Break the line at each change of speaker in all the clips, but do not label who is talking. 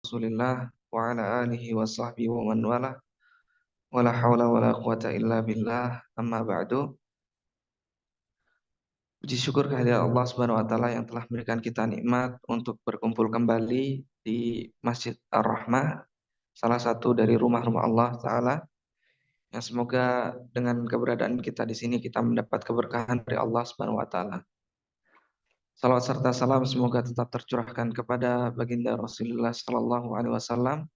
Rasulillah wa ala alihi wa sahbihi wa man wala wa la hawla wa la quwata illa billah amma ba'du. Puji syukur kehadirat Allah Subhanahu wa taala yang telah memberikan kita nikmat untuk berkumpul kembali di Masjid Ar-Rahmah, salah satu dari rumah-rumah Allah taala. Yang semoga dengan keberadaan kita di sini kita mendapat keberkahan dari Allah Subhanahu wa taala. Salawat serta salam semoga tetap tercurahkan kepada baginda Rasulullah sallallahu alaihi wasallam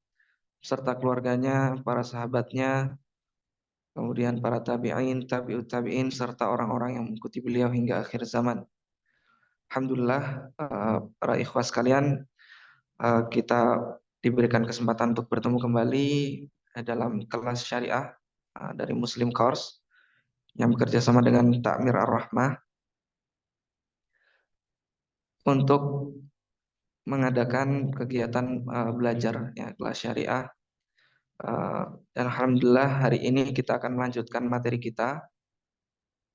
serta keluarganya, para sahabatnya, kemudian para tabi'in, tabi'ut tabi'in, serta orang-orang yang mengikuti beliau hingga akhir zaman. Alhamdulillah, para ikhwas sekalian, kita diberikan kesempatan untuk bertemu kembali dalam kelas syariah dari Muslim Course yang bekerja sama dengan Takmir Ar-Rahmah untuk mengadakan kegiatan belajar ya, kelas syariah. Dan alhamdulillah hari ini kita akan melanjutkan materi kita,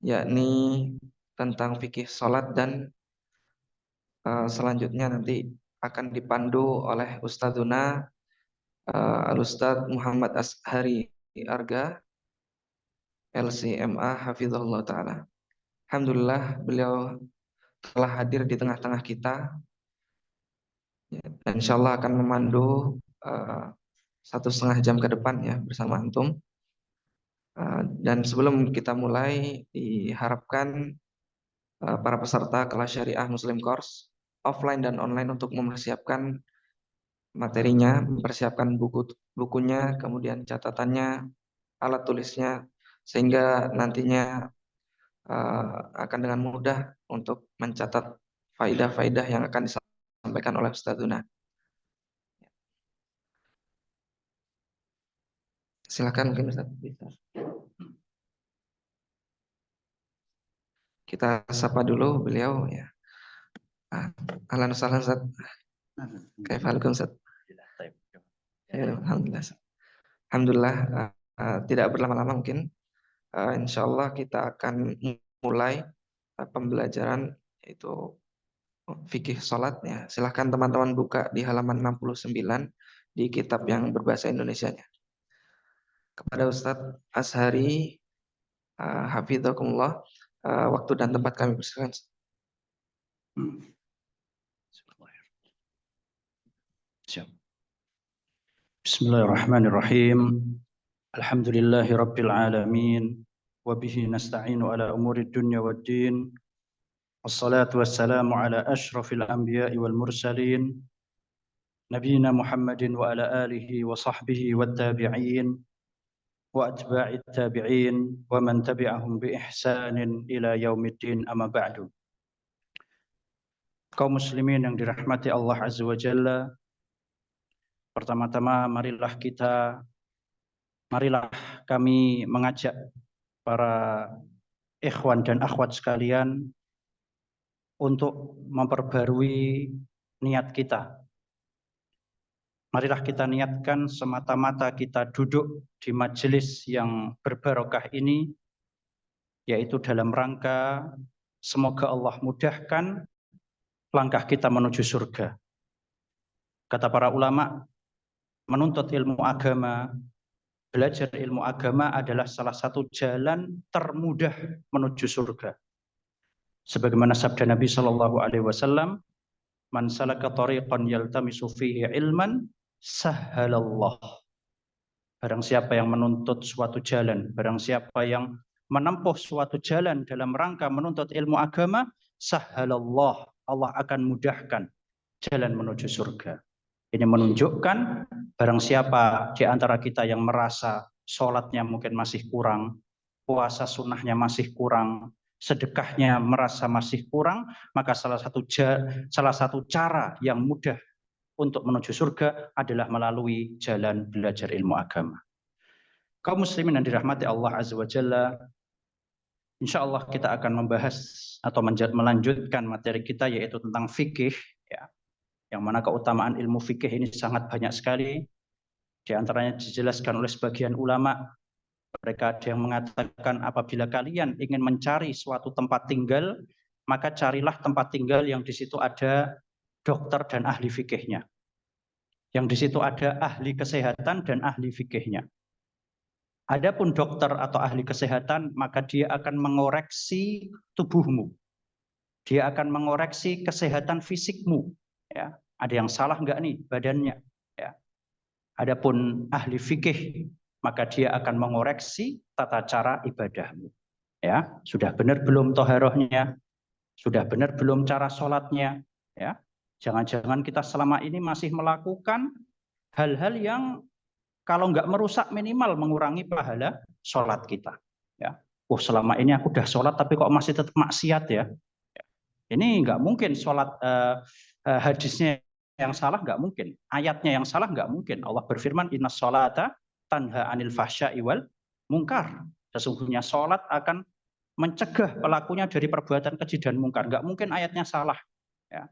yakni tentang fikih sholat, dan selanjutnya nanti akan dipandu oleh Ustadzuna Al-Ustadz Muhammad Ashari Arga LCMA Hafizahullah Ta'ala. Alhamdulillah beliau telah hadir di tengah-tengah kita ya, dan insya Allah akan memandu 1,5 jam ke depan ya bersama antum. Dan sebelum kita mulai, diharapkan para peserta kelas syariah Muslim Course offline dan online untuk mempersiapkan materinya, mempersiapkan bukunya, kemudian catatannya, alat tulisnya, sehingga nantinya akan dengan mudah untuk mencatat faidah-faidah yang akan disampaikan oleh Ustadzuna. Silakan mungkin Ustadz bisa. Kita sapa dulu beliau ya. Ahlan wa sahlan Ustadz. Kaifalukum Ustadz? Ya, alhamdulillah. Alhamdulillah, tidak berlama-lama mungkin. Insya Allah kita akan mulai pembelajaran yaitu fikih sholat ya. Silahkan teman-teman buka di halaman 69 di kitab yang berbahasa Indonesianya. Kepada Ustadz Ashari Hafidhakumullah, waktu dan tempat kami persilakan.
Bismillahirrahmanirrahim. Alhamdulillahi rabbil alamin wa bihi nasta'inu ala umuri dunya waddin. Wassalatu wassalamu ala asyrafil anbiya'i wal mursalin nabiyina Muhammadin wa ala alihi wa sahbihi wat tabi'in wa atba'it tabi'in wa man tabi'ahum bi ihsanin ila yaumiddin, amma ba'du. Kaum muslimin yang dirahmati Allah Azza wa Jalla, pertama-tama marilah kami mengajak para ikhwan dan akhwat sekalian untuk memperbarui niat kita. Marilah kita niatkan semata-mata kita duduk di majelis yang berbarokah ini, yaitu dalam rangka semoga Allah mudahkan langkah kita menuju surga. Kata para ulama, menuntut ilmu agama, belajar ilmu agama adalah salah satu jalan termudah menuju surga. Sebagaimana sabda Nabi Shallallahu Alaihi Wasallam, "Man salaka tariqan yaltamisu fihi ilman, sahhalallah." Barang siapa yang menuntut suatu jalan, barang siapa yang menempuh suatu jalan dalam rangka menuntut ilmu agama, sahhalallah, Allah akan mudahkan jalan menuju surga. Ini menunjukkan barang siapa di antara kita yang merasa sholatnya mungkin masih kurang, puasa sunnahnya masih kurang, sedekahnya merasa masih kurang, maka salah satu cara yang mudah untuk menuju surga adalah melalui jalan belajar ilmu agama. Kaum muslimin yang dirahmati Allah Azza wa Jalla, insya Allah kita akan membahas atau melanjutkan materi kita, yaitu tentang fikih, ya, yang mana keutamaan ilmu fikih ini sangat banyak sekali. Di antaranya dijelaskan oleh sebagian ulama, mereka ada yang mengatakan apabila kalian ingin mencari suatu tempat tinggal, maka carilah tempat tinggal yang di situ ada dokter dan ahli fikihnya. Yang di situ ada ahli kesehatan dan ahli fikihnya. Adapun dokter atau ahli kesehatan, maka dia akan mengoreksi tubuhmu. Dia akan mengoreksi kesehatan fisikmu. Ya, ada yang salah nggak nih badannya? Ya. Adapun ahli fikih, maka dia akan mengoreksi tata cara ibadahmu. Ya, sudah benar belum toharohnya? Sudah benar belum cara sholatnya? Ya, jangan-jangan kita selama ini masih melakukan hal-hal yang kalau nggak merusak minimal mengurangi pahala sholat kita. Ya, selama ini aku udah sholat tapi kok masih tetap maksiat ya? Ini nggak mungkin sholat hadisnya yang salah nggak mungkin, ayatnya yang salah nggak mungkin. Allah berfirman, Inna sholata tanha anil fahsya'i wal mungkar. Sesungguhnya sholat akan mencegah pelakunya dari perbuatan keji dan mungkar. Nggak mungkin ayatnya salah. Ya.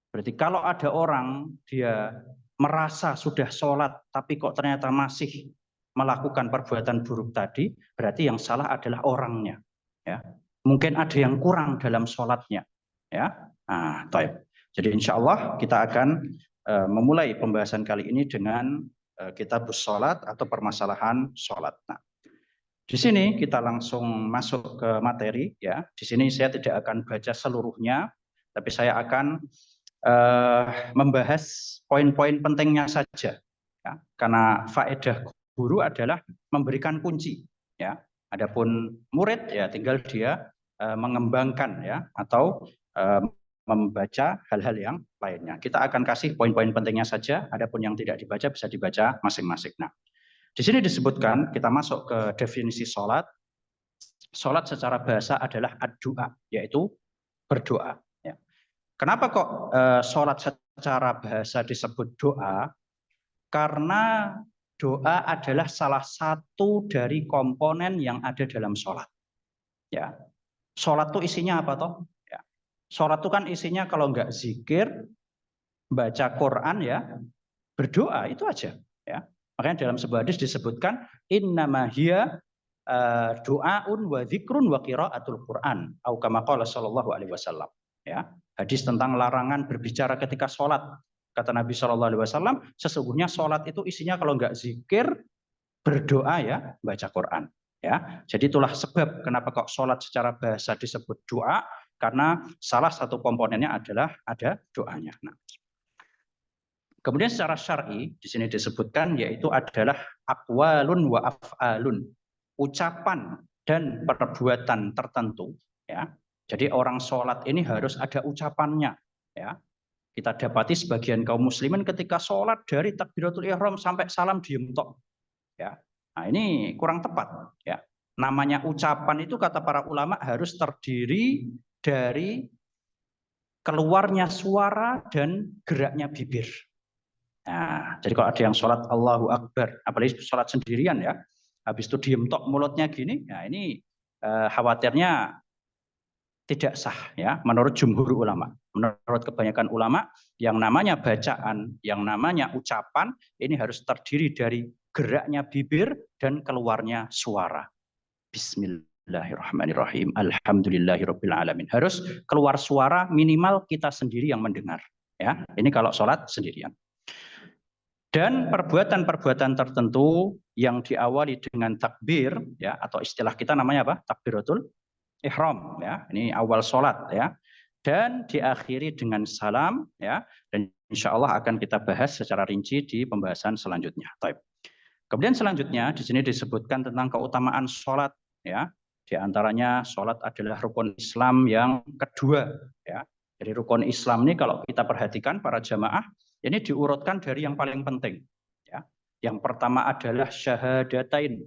Berarti kalau ada orang dia merasa sudah sholat tapi kok ternyata masih melakukan perbuatan buruk tadi, berarti yang salah adalah orangnya. Ya. Mungkin ada yang kurang dalam sholatnya. Ya. Nah, jadi insya Allah kita akan memulai pembahasan kali ini dengan kitabus sholat atau permasalahan sholat. Nah, di sini kita langsung masuk ke materi. Ya. Di sini saya tidak akan baca seluruhnya, tapi saya akan membahas poin-poin pentingnya saja, ya, karena faedah guru adalah memberikan kunci, ya. Adapun murid ya tinggal dia mengembangkan ya atau membaca hal-hal yang lainnya. Kita akan kasih poin-poin pentingnya saja, adapun yang tidak dibaca bisa dibaca masing-masing. Nah, di sini disebutkan, kita masuk ke definisi sholat. Sholat secara bahasa adalah ad-du'a, yaitu berdoa. Kenapa kok sholat secara bahasa disebut doa? Karena doa adalah salah satu dari komponen yang ada dalam sholat. Ya, sholat itu isinya apa toh? Ya. Sholat itu kan isinya kalau nggak zikir, baca Quran ya, berdoa itu aja. Ya, makanya dalam sebuah hadis disebutkan innama hiya doaun wa dzikrun wa qiraatul Quran. Atau kama qala sallallahu alaihi wasallam. Ya, hadis tentang larangan berbicara ketika sholat. Kata Nabi SAW, sesungguhnya sholat itu isinya kalau nggak zikir, berdoa ya, baca Quran. Ya, jadi itulah sebab kenapa kok sholat secara bahasa disebut doa, karena salah satu komponennya adalah ada doanya. Nah, kemudian secara syar'i di sini disebutkan yaitu adalah aqwalun wa af'alun, ucapan dan perbuatan tertentu. Ya, jadi orang sholat ini harus ada ucapannya. Ya, kita dapati sebagian kaum muslimin ketika sholat dari takbiratul ihram sampai salam diem tok. Ya, nah ini kurang tepat. Ya, namanya ucapan itu kata para ulama harus terdiri dari keluarnya suara dan geraknya bibir. Nah, jadi kalau ada yang sholat Allahu Akbar, apalagi sholat sendirian ya, habis itu diem tok mulutnya gini, ya ini khawatirnya tidak sah ya menurut jumhur ulama. Menurut kebanyakan ulama yang namanya bacaan, yang namanya ucapan ini harus terdiri dari geraknya bibir dan keluarnya suara. Bismillahirrahmanirrahim. Alhamdulillahirabbil alamin. Harus keluar suara minimal kita sendiri yang mendengar ya. Ini kalau sholat sendirian. Dan perbuatan-perbuatan tertentu yang diawali dengan takbir ya atau istilah kita namanya apa? Takbiratul ihram ya, ini awal sholat ya, dan diakhiri dengan salam ya, dan insya Allah akan kita bahas secara rinci di pembahasan selanjutnya. Kemudian selanjutnya di sini disebutkan tentang keutamaan sholat ya, di antaranya sholat adalah rukun Islam yang kedua ya. Jadi rukun Islam ini kalau kita perhatikan para jamaah ini diurutkan dari yang paling penting ya. Yang pertama adalah syahadatain,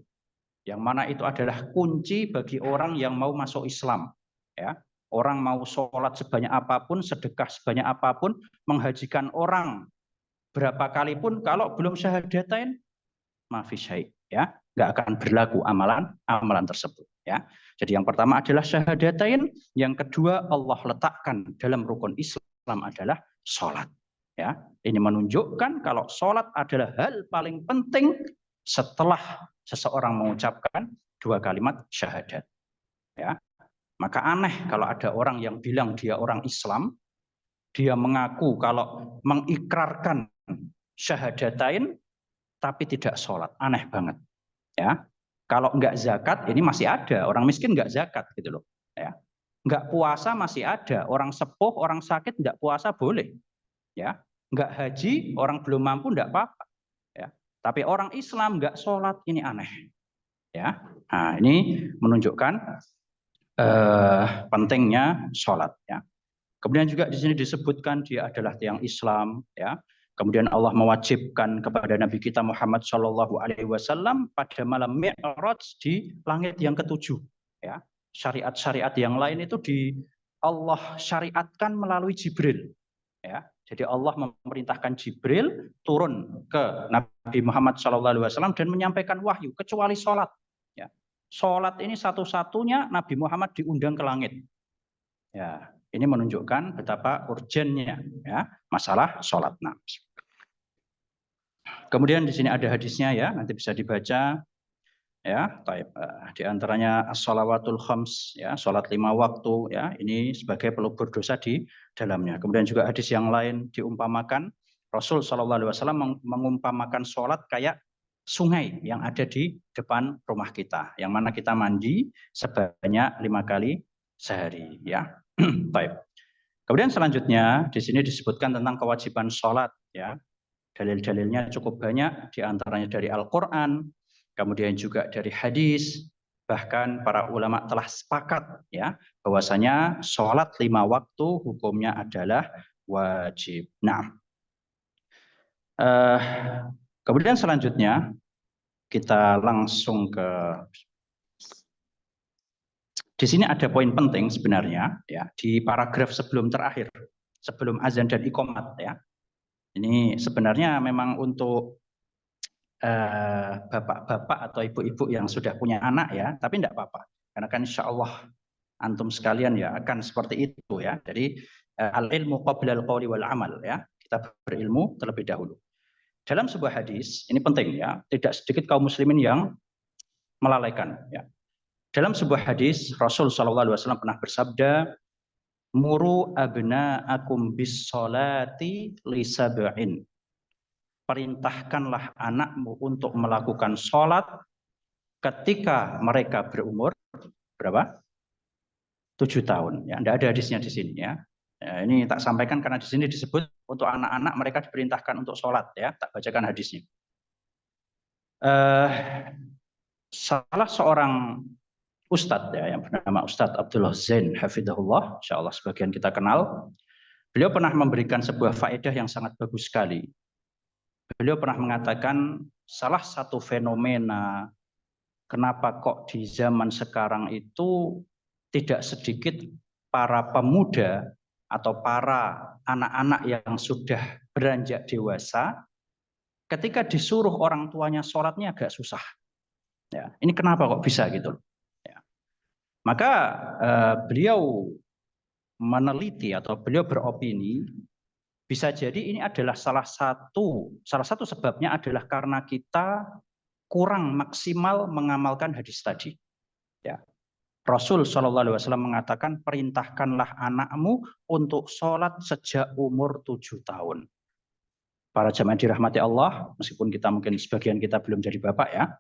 yang mana itu adalah kunci bagi orang yang mau masuk Islam. Ya, orang mau sholat sebanyak apapun, sedekah sebanyak apapun, menghajikan orang berapa kali pun, kalau belum syahadatain, mafi syai', ya, nggak akan berlaku amalan tersebut. Ya, jadi yang pertama adalah syahadatain, yang kedua Allah letakkan dalam rukun Islam adalah sholat. Ya, ini menunjukkan kalau sholat adalah hal paling penting setelah seseorang mengucapkan dua kalimat syahadat. Ya, maka aneh kalau ada orang yang bilang dia orang Islam, dia mengaku kalau mengikrarkan syahadatain tapi tidak sholat, aneh banget. Ya, kalau nggak zakat ini masih ada orang miskin nggak zakat gitu loh. Ya, nggak puasa masih ada orang sepuh, orang sakit nggak puasa boleh. Ya, nggak haji orang belum mampu nggak apa-apa. Ya, tapi orang Islam nggak sholat ini aneh. Ya, nah ini menunjukkan pentingnya sholat. Ya. Kemudian juga di sini disebutkan dia adalah tiang Islam, ya. Kemudian Allah mewajibkan kepada Nabi kita Muhammad Shallallahu Alaihi Wasallam pada malam Mi'raj di langit yang ketujuh, ya. Syariat-syariat yang lain itu di Allah syariatkan melalui Jibril, ya. Jadi Allah memerintahkan Jibril turun ke Nabi Muhammad Shallallahu Alaihi Wasallam dan menyampaikan wahyu kecuali sholat, ya. Sholat ini satu-satunya Nabi Muhammad diundang ke langit. Ya, ini menunjukkan betapa urgennya ya masalah sholat. Nah, kemudian di sini ada hadisnya ya, nanti bisa dibaca ya. Di antaranya as-shalawatul khams ya, sholat 5 waktu ya. Ini sebagai pelebur dosa di dalamnya. Kemudian juga hadis yang lain diumpamakan Rasul Shallallahu Alaihi Wasallam mengumpamakan sholat kayak sungai yang ada di depan rumah kita, yang mana kita mandi sebanyak 5 kali sehari ya. Baik. Kemudian selanjutnya di sini disebutkan tentang kewajiban sholat ya. Dalil-dalilnya cukup banyak, diantaranya dari Al-Quran, kemudian juga dari hadis, bahkan para ulama telah sepakat ya bahwasanya sholat 5 waktu hukumnya adalah wajib. Nah, kemudian selanjutnya kita langsung ke di sini ada poin penting sebenarnya ya di paragraf sebelum terakhir, sebelum azan dan iqamat ya. Ini sebenarnya memang untuk bapak-bapak atau ibu-ibu yang sudah punya anak ya, tapi tidak apa-apa. Karena kan insya Allah antum sekalian ya akan seperti itu ya. Jadi al-ilmu qabla al-qawli wal amal ya. Kita berilmu terlebih dahulu. Dalam sebuah hadis, ini penting ya, tidak sedikit kaum muslimin yang melalaikan ya. Dalam sebuah hadis Rasul Shallallahu Alaihi Wasallam pernah bersabda, muru abna'akum bis sholati li sab'in. Perintahkanlah anakmu untuk melakukan sholat ketika mereka berumur berapa? 7 tahun. Ya, tidak ada hadisnya di sini ya. Ini tak sampaikan karena di sini disebut untuk anak-anak mereka diperintahkan untuk sholat ya. Tak bacakan hadisnya. Salah seorang Ustadz ya, yang bernama Ustadz Abdullah Zain Hafidhahullah, insya Allah sebagian kita kenal. Beliau pernah memberikan sebuah faedah yang sangat bagus sekali. Beliau pernah mengatakan salah satu fenomena kenapa kok di zaman sekarang itu tidak sedikit para pemuda atau para anak-anak yang sudah beranjak dewasa, ketika disuruh orang tuanya sholatnya agak susah. Ya, ini kenapa kok bisa gitu? Maka beliau meneliti atau beliau beropini bisa jadi ini adalah salah satu sebabnya adalah karena kita kurang maksimal mengamalkan hadis tadi. Ya. Rasul Shallallahu Alaihi Wasallam mengatakan perintahkanlah anakmu untuk sholat sejak umur 7 tahun. Para jamaah dirahmati Allah, meskipun kita mungkin sebagian kita belum jadi bapak ya,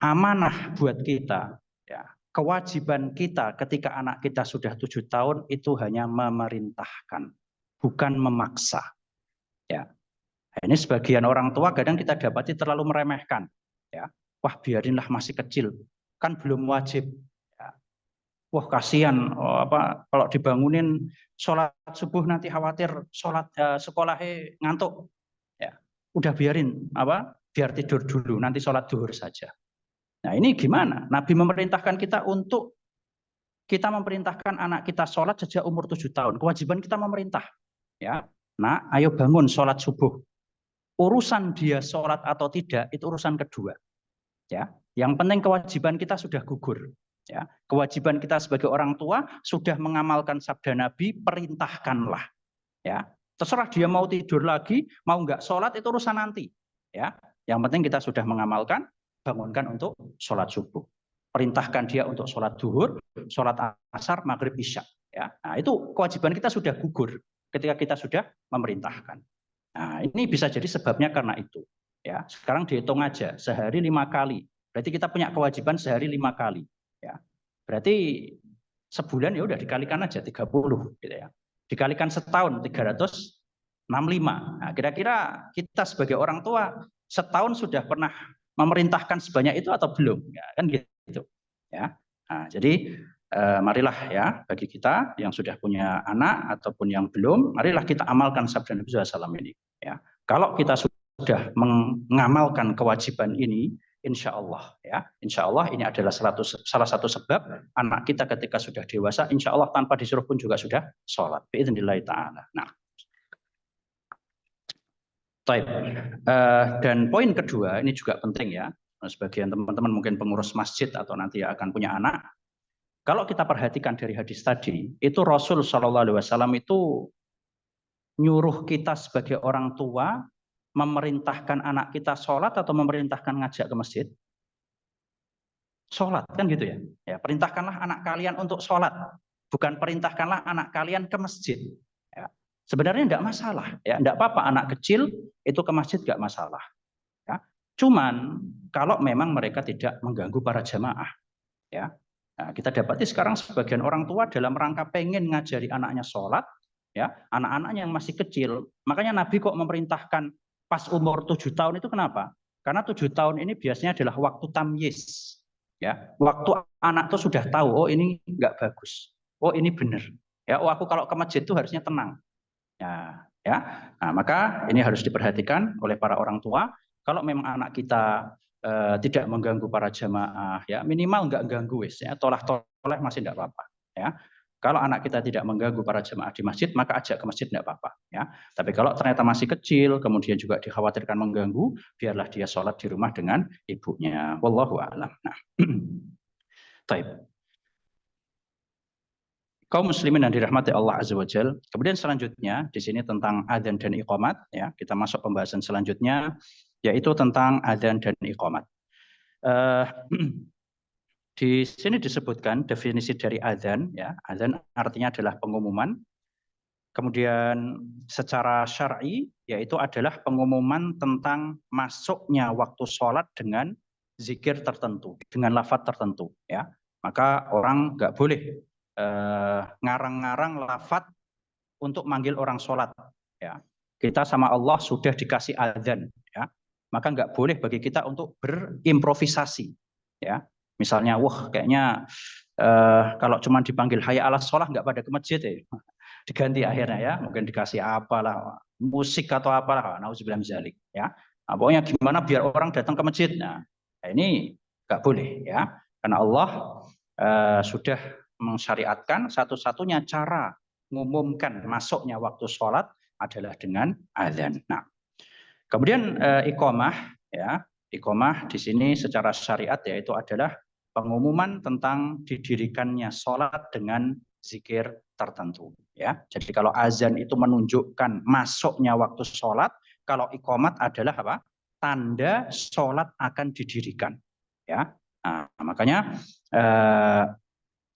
amanah buat kita. Ya, kewajiban kita ketika anak kita sudah 7 tahun itu hanya memerintahkan, bukan memaksa. Ya, ini sebagian orang tua kadang kita dapati terlalu meremehkan. Ya, wah biarinlah masih kecil, kan belum wajib. Ya. Wah kasihan, kalau dibangunin sholat subuh nanti khawatir sholat sekolahnya ngantuk. Ya, udah biarin biar tidur dulu, nanti sholat duhur saja. Nah ini gimana? Nabi memerintahkan kita untuk kita memerintahkan anak kita sholat sejak umur 7 tahun. Kewajiban kita memerintah. Ya, nah ayo bangun sholat subuh. Urusan dia sholat atau tidak itu urusan kedua. Ya, yang penting kewajiban kita sudah gugur. Ya, kewajiban kita sebagai orang tua sudah mengamalkan sabda Nabi, perintahkanlah. Ya, terserah dia mau tidur lagi, mau nggak sholat itu urusan nanti. Ya, yang penting kita sudah mengamalkan. Bangunkan untuk sholat subuh. Perintahkan dia untuk sholat duhur, sholat asar, maghrib, isya. Ya. Nah, itu kewajiban kita sudah gugur ketika kita sudah memerintahkan. Nah, ini bisa jadi sebabnya karena itu. Ya, sekarang dihitung aja sehari 5 kali. Berarti kita punya kewajiban sehari 5 kali. Ya, berarti sebulan ya udah dikalikan aja 30, gitu ya. Dikalikan setahun 365. Nah, kira-kira kita sebagai orang tua setahun sudah pernah memerintahkan sebanyak itu atau belum? Ya, kan gitu. Ya. Nah, jadi marilah ya bagi kita yang sudah punya anak ataupun yang belum, marilah kita amalkan sabda Nabi SAW ini. Ya, kalau kita sudah mengamalkan kewajiban ini, insya Allah ini adalah salah satu sebab anak kita ketika sudah dewasa, insya Allah tanpa disuruh pun juga sudah sholat. Biidznillah ta'ala. Nah, dan poin kedua ini juga penting ya. Sebagian teman-teman mungkin pengurus masjid atau nanti akan punya anak. Kalau kita perhatikan dari hadis tadi, itu Rasul Shallallahu Alaihi Wasallam itu nyuruh kita sebagai orang tua memerintahkan anak kita sholat atau memerintahkan ngajak ke masjid? Sholat, kan gitu ya. Ya, perintahkanlah anak kalian untuk sholat, bukan perintahkanlah anak kalian ke masjid. Ya. Sebenarnya tidak masalah, ya, tidak apa-apa anak kecil itu ke masjid nggak masalah. Ya. Cuman kalau memang mereka tidak mengganggu para jamaah, ya. Nah, kita dapati sekarang sebagian orang tua dalam rangka pengen ngajari anaknya sholat, ya, anak-anaknya yang masih kecil. Makanya Nabi kok memerintahkan pas umur 7 tahun itu kenapa? Karena 7 tahun ini biasanya adalah waktu tamyiz. Ya, waktu anak tuh sudah tahu, oh ini nggak bagus, oh ini benar. Ya, oh aku kalau ke masjid itu harusnya tenang. Ya. Nah, maka ini harus diperhatikan oleh para orang tua. Kalau memang anak kita tidak mengganggu para jamaah, ya minimal nggak ganggu wis, ya tolah-tolah masih tidak apa-apa. Ya, kalau anak kita tidak mengganggu para jamaah di masjid, maka ajak ke masjid tidak apa-apa. Ya, tapi kalau ternyata masih kecil, kemudian juga dikhawatirkan mengganggu, biarlah dia sholat di rumah dengan ibunya. Wallahu a'lam. Nah, taib. Kaum muslimin yang dirahmati Allah Azza wa Jal. Kemudian selanjutnya di sini tentang adzan dan iqamat, ya. Kita masuk pembahasan selanjutnya yaitu tentang adzan dan iqamat. Di sini disebutkan definisi dari adzan, ya. Adzan artinya adalah pengumuman. Kemudian secara syar'i yaitu adalah pengumuman tentang masuknya waktu sholat dengan zikir tertentu, dengan lafaz tertentu, ya. Maka orang nggak boleh ngarang-ngarang lafaz untuk manggil orang sholat. Ya, kita sama Allah sudah dikasih adzan, ya, maka nggak boleh bagi kita untuk berimprovisasi. Ya, misalnya, wah kayaknya kalau cuma dipanggil hayya ala sholah nggak pada ke masjid ya. Diganti akhirnya ya, mungkin dikasih apalah musik atau apalah, nauzubillah zalik. Ya, nah, pokoknya gimana biar orang datang ke masjid. Nah, ini nggak boleh ya, karena Allah sudah mensyariatkan satu-satunya cara mengumumkan masuknya waktu sholat adalah dengan azan. Nah, kemudian iqamah, ya, iqamah di sini secara syariat yaitu adalah pengumuman tentang didirikannya sholat dengan zikir tertentu. Ya, jadi kalau azan itu menunjukkan masuknya waktu sholat, kalau iqamat adalah apa? Tanda sholat akan didirikan. Ya, nah, makanya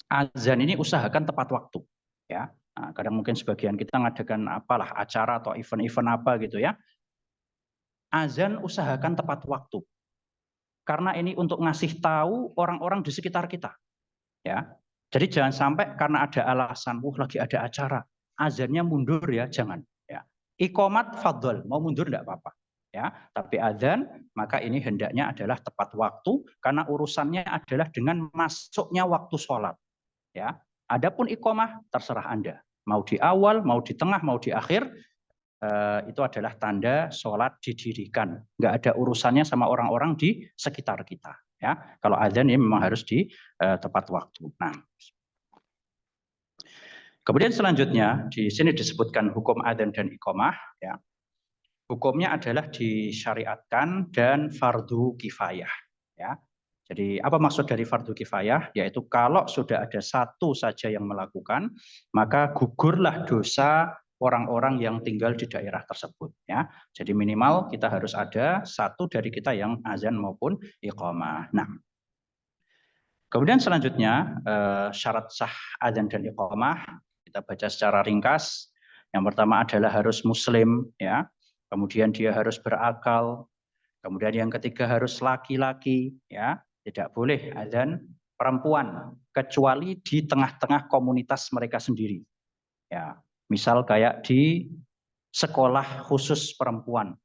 azan ini usahakan tepat waktu, ya. Nah, kadang mungkin sebagian kita ngadakan apalah acara atau event-event apa gitu ya. Azan usahakan tepat waktu. Karena ini untuk ngasih tahu orang-orang di sekitar kita, ya. Jadi jangan sampai karena ada alasan, lagi ada acara, azannya mundur ya, jangan. Ya. Iqamat fadl, mau mundur enggak apa-apa. Ya, tapi azan maka ini hendaknya adalah tepat waktu karena urusannya adalah dengan masuknya waktu sholat. Ya, adapun iqamah terserah Anda. Mau di awal, mau di tengah, mau di akhir, itu adalah tanda sholat didirikan. Nggak ada urusannya sama orang-orang di sekitar kita. Ya, kalau azan ini memang harus di tepat waktu. Nah, kemudian selanjutnya di sini disebutkan hukum azan dan iqamah. Ya, hukumnya adalah disyariatkan dan fardu kifayah. Ya, jadi apa maksud dari fardu kifayah? Yaitu kalau sudah ada satu saja yang melakukan, maka gugurlah dosa orang-orang yang tinggal di daerah tersebut. Ya, jadi minimal kita harus ada satu dari kita yang azan maupun iqamah. Nah, kemudian selanjutnya syarat sah azan dan iqamah kita baca secara ringkas. Yang pertama adalah harus muslim, ya. kemudian dia harus berakal, kemudian yang ketiga harus laki-laki, ya, tidak boleh azan perempuan kecuali di tengah-tengah komunitas mereka sendiri. Ya, misal kayak di sekolah khusus perempuan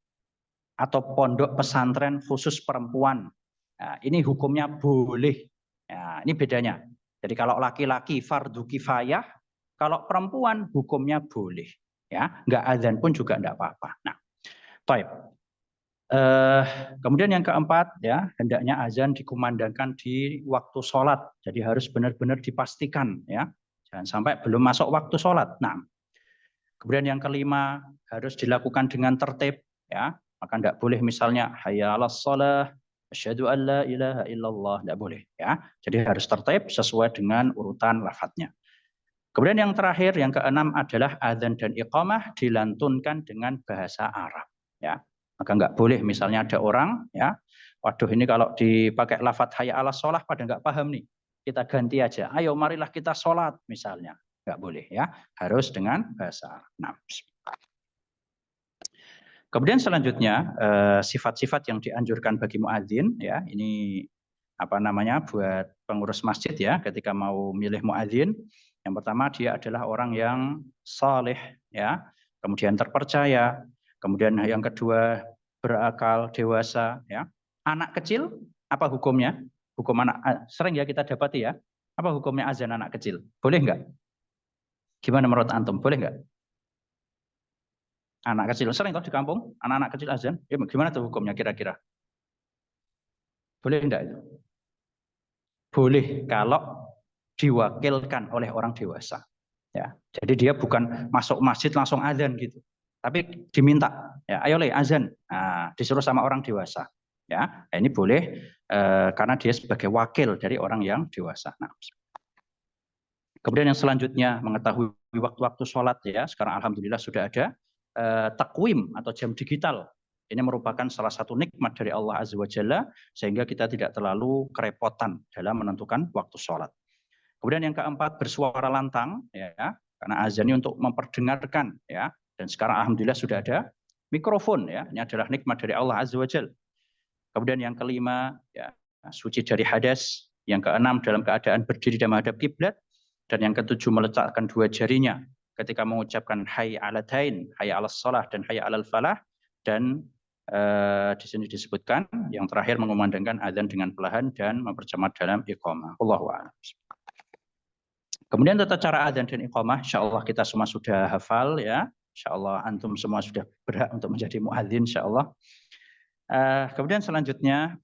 atau pondok pesantren khusus perempuan. Nah, ini hukumnya boleh. Ya, ini bedanya. Jadi kalau laki-laki fardu kifayah, kalau perempuan hukumnya boleh. Ya, nggak azan pun juga nggak apa-apa. Nah, baik. Kemudian yang keempat, ya, hendaknya azan dikumandangkan di waktu sholat. Jadi harus benar-benar dipastikan, ya, jangan sampai belum masuk waktu sholat. Nah, kemudian yang kelima harus dilakukan dengan tertib, ya, maka tidak boleh misalnya hayya 'alas shalah, asyhadu an la ilaha illallah, tidak boleh, ya. Jadi harus tertib sesuai dengan urutan lafadznya. Kemudian yang terakhir, yang keenam adalah adzan dan iqamah dilantunkan dengan bahasa Arab, ya. Maka nggak boleh misalnya ada orang, ya, waduh ini kalau dipakai lafadz hayya 'alas shalah pada nggak paham nih, kita ganti aja, ayo marilah kita sholat misalnya, nggak boleh, ya, harus dengan bahasa Arab. Nah, kemudian selanjutnya sifat-sifat yang dianjurkan bagi muadzin, ya, ini apa namanya buat pengurus masjid, ya, ketika mau milih muadzin. Yang pertama dia adalah orang yang saleh, ya, kemudian terpercaya, kemudian yang kedua berakal, dewasa, ya. Anak kecil apa hukumnya? Hukum anak sering ya kita dapati, ya. Apa hukumnya azan anak kecil? Boleh nggak? Gimana menurut antum? Boleh nggak? Anak kecil sering toh di kampung, anak-anak kecil azan. Ya, gimana tuh hukumnya kira-kira? Boleh enggak itu? Boleh kalau diwakilkan oleh orang dewasa. Ya, jadi dia bukan masuk masjid langsung azan gitu, tapi diminta, ya, ayo le azan, nah, disuruh sama orang dewasa, ya, nah, ini boleh karena dia sebagai wakil dari orang yang dewasa. Nah, kemudian yang selanjutnya mengetahui waktu-waktu sholat, ya, sekarang alhamdulillah sudah ada takwim atau jam digital. Ini merupakan salah satu nikmat dari Allah Azza wa Jalla sehingga kita tidak terlalu kerepotan dalam menentukan waktu sholat. Kemudian yang keempat bersuara lantang, ya, karena azan ini untuk memperdengarkan, ya, dan sekarang alhamdulillah sudah ada mikrofon, ya, ini adalah nikmat dari Allah Azza wa Jalla. Kemudian yang kelima, ya, suci dari hadas. Yang keenam dalam keadaan berdiri dan menghadap kiblat, dan yang ketujuh meletakkan dua jarinya ketika mengucapkan hayya 'alatain, hayya 'alas shalah dan hayya 'alal falah, dan di sini disebutkan yang terakhir mengumandangkan azan dengan perlahan dan mempercepat dalam iqamah. Allahu a'lam. Kemudian tata cara azan dan iqamah, insyaallah kita semua sudah hafal, ya. Insyaallah antum semua sudah berhak untuk menjadi muadzin insyaallah. Kemudian selanjutnya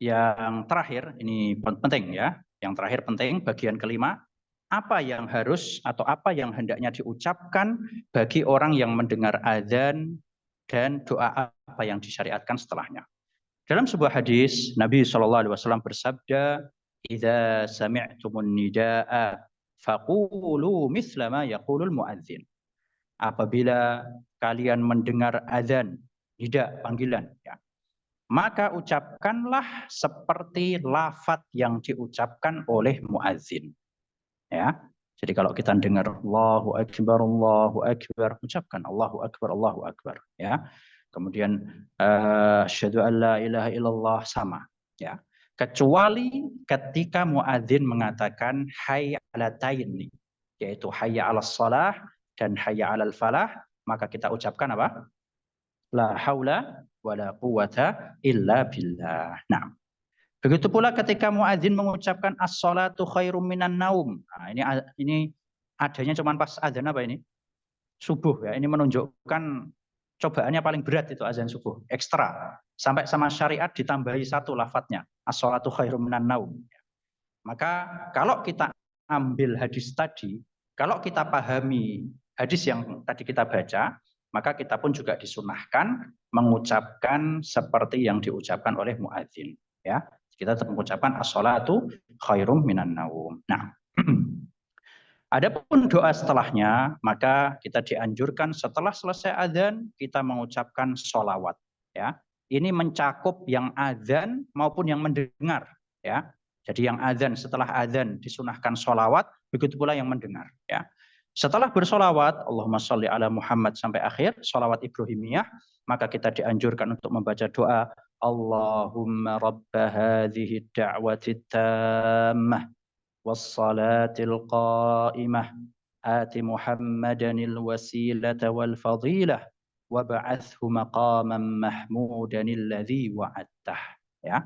yang terakhir ini penting, ya. Yang terakhir penting, bagian kelima, apa yang harus atau apa yang hendaknya diucapkan bagi orang yang mendengar azan dan doa apa yang disyariatkan setelahnya. Dalam sebuah hadis Nabi SAW bersabda, "Idza sami'tumun nidaa faqulu mithla ma yaqulul muadzin." Apabila kalian mendengar azan, nida, panggilan, ya, maka ucapkanlah seperti lafadz yang diucapkan oleh muadzin. Ya, jadi kalau kita dengar Allahu Akbar, ucapkan Allahu Akbar, ya. Kemudian asyhadu an la ilaha illallah, sama, ya. Kecuali ketika muadzin mengatakan hayya 'alatain, yaitu hayya 'alas shalah dan hayya 'alal falah, maka kita ucapkan apa? La haula wala quwata illa billah. Nah, begitu pula ketika muadzin mengucapkan as-shalatu khairum minan naum. Nah, ini adanya cuma pas azan apa ini? Subuh, ya. Ini menunjukkan cobaannya paling berat itu azan subuh, ekstra. Sampai sama syariat ditambahi satu lafadznya, as-shalatu khairum minan naum. Maka kalau kita ambil hadis tadi, kalau kita pahami hadis yang tadi kita baca, maka kita pun juga disunahkan mengucapkan seperti yang diucapkan oleh muadzin, ya. Kita mengucapkan as-shalatu khairum minan naum. Nah, adapun doa setelahnya, maka kita dianjurkan setelah selesai azan kita mengucapkan sholawat, ya. Ini mencakup yang azan maupun yang mendengar, ya. Jadi yang azan, setelah azan disunahkan sholawat, begitu pula yang mendengar, ya. Setelah bersolawat, Allahumma sholli ala Muhammad sampai akhir, solawat Ibrahimiyah, maka kita dianjurkan untuk membaca doa, Allahumma rabba hadhihi da'wati tammah, wassalatil qa'imah, ati Muhammadanil wasilata wal fadilah, wab'athhu maqaman mahmudan alladhi wa'attah. Ya.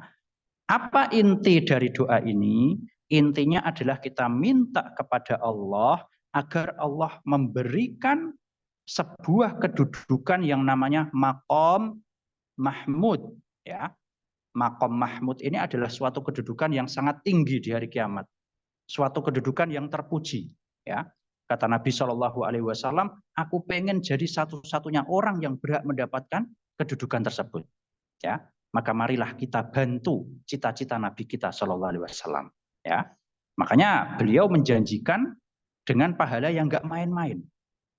Apa inti dari doa ini? Intinya adalah kita minta kepada Allah agar Allah memberikan sebuah kedudukan yang namanya maqam mahmud. Ya, maqam mahmud ini adalah suatu kedudukan yang sangat tinggi di hari kiamat, suatu kedudukan yang terpuji. Ya, kata Nabi Shallallahu Alaihi Wasallam, aku pengen jadi satu-satunya orang yang berhak mendapatkan kedudukan tersebut. Ya, maka marilah kita bantu cita-cita Nabi kita Shallallahu Alaihi Wasallam. Ya, makanya beliau menjanjikan dengan pahala yang nggak main-main.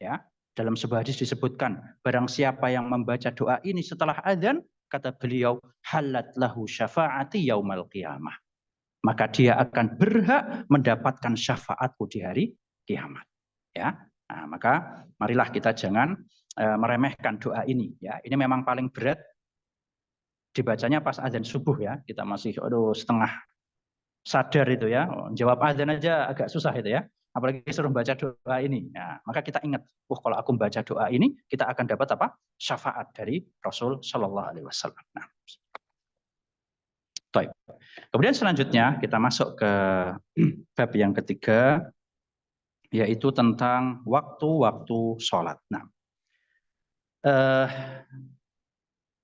Ya, dalam sebuah hadis disebutkan, barang siapa yang membaca doa ini setelah azan, kata beliau, halat lahu syafaati yaumal qiyamah. Maka dia akan berhak mendapatkan syafaatku di hari kiamat. Ya, nah, maka marilah kita jangan meremehkan doa ini. Ya, ini memang paling berat dibacanya pas azan subuh ya. Kita masih setengah sadar itu ya, jawab azan aja agak susah itu ya, apalagi suruh baca doa ini. Nah, maka kita ingat, kalau aku baca doa ini, kita akan dapat apa? Syafaat dari Rasul Shallallahu Alaihi Wasallam. Nah, kemudian selanjutnya kita masuk ke bab yang ketiga, yaitu tentang waktu-waktu sholat. Nah,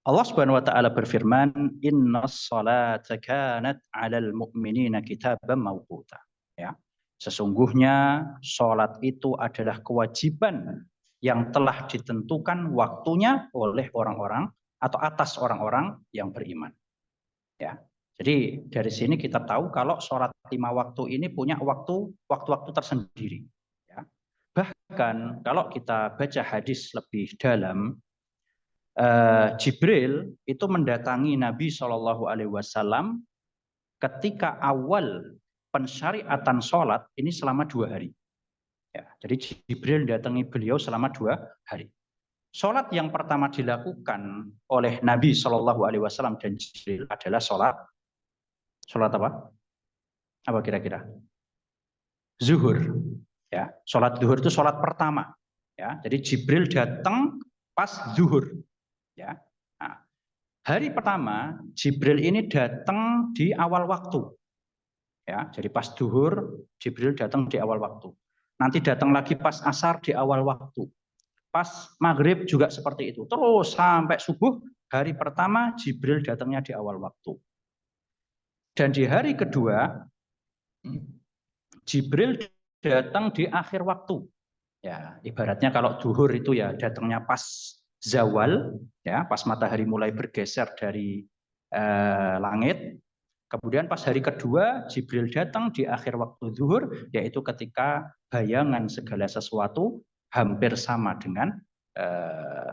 Allah Subhanahu wa taala berfirman, "Innas salata kanat 'alal mu'minina kitaban mawquta." Ya. Sesungguhnya salat itu adalah kewajiban yang telah ditentukan waktunya oleh orang-orang atau atas orang-orang yang beriman. Ya. Jadi dari sini kita tahu kalau salat 5 waktu ini punya waktu-waktu tersendiri. Ya. Bahkan kalau kita baca hadis lebih dalam, Jibril itu mendatangi Nabi Shallallahu Alaihi Wasallam ketika awal pensyariatan sholat ini selama 2 hari. Ya, jadi Jibril datangi beliau selama 2 hari. Sholat yang pertama dilakukan oleh Nabi Shallallahu Alaihi Wasallam dan Jibril adalah sholat apa? Apa kira-kira? Zuhur. Ya, sholat zuhur itu sholat pertama. Ya, jadi Jibril datang pas zuhur. Ya. Nah, hari pertama Jibril ini datang di awal waktu. Ya, jadi pas duhur Jibril datang di awal waktu. Nanti datang lagi pas asar di awal waktu. Pas maghrib juga seperti itu. Terus sampai subuh hari pertama Jibril datangnya di awal waktu. Dan di hari kedua Jibril datang di akhir waktu. Ya, ibaratnya kalau duhur itu ya datangnya pas zawal, ya, pas matahari mulai bergeser dari langit. Kemudian pas hari kedua Jibril datang di akhir waktu zuhur, yaitu ketika bayangan segala sesuatu hampir sama dengan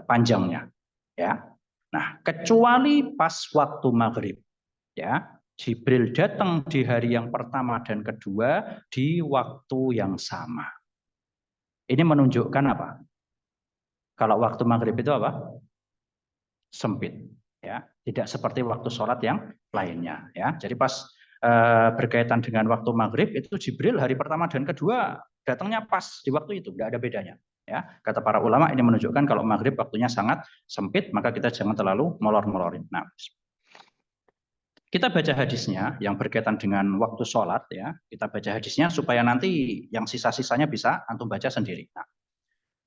panjangnya. Ya, nah kecuali pas waktu maghrib, ya, Jibril datang di hari yang pertama dan kedua di waktu yang sama. Ini menunjukkan apa? Kalau waktu maghrib itu apa? Sempit, ya, tidak seperti waktu sholat yang lainnya, ya. Jadi pas berkaitan dengan waktu maghrib itu Jibril hari pertama dan kedua datangnya pas di waktu itu, tidak ada bedanya, ya. Kata para ulama ini menunjukkan kalau maghrib waktunya sangat sempit, maka kita jangan terlalu molor-molorin. Nah, kita baca hadisnya yang berkaitan dengan waktu sholat, ya. Kita baca hadisnya supaya nanti yang sisa-sisanya bisa antum baca sendiri. Nah,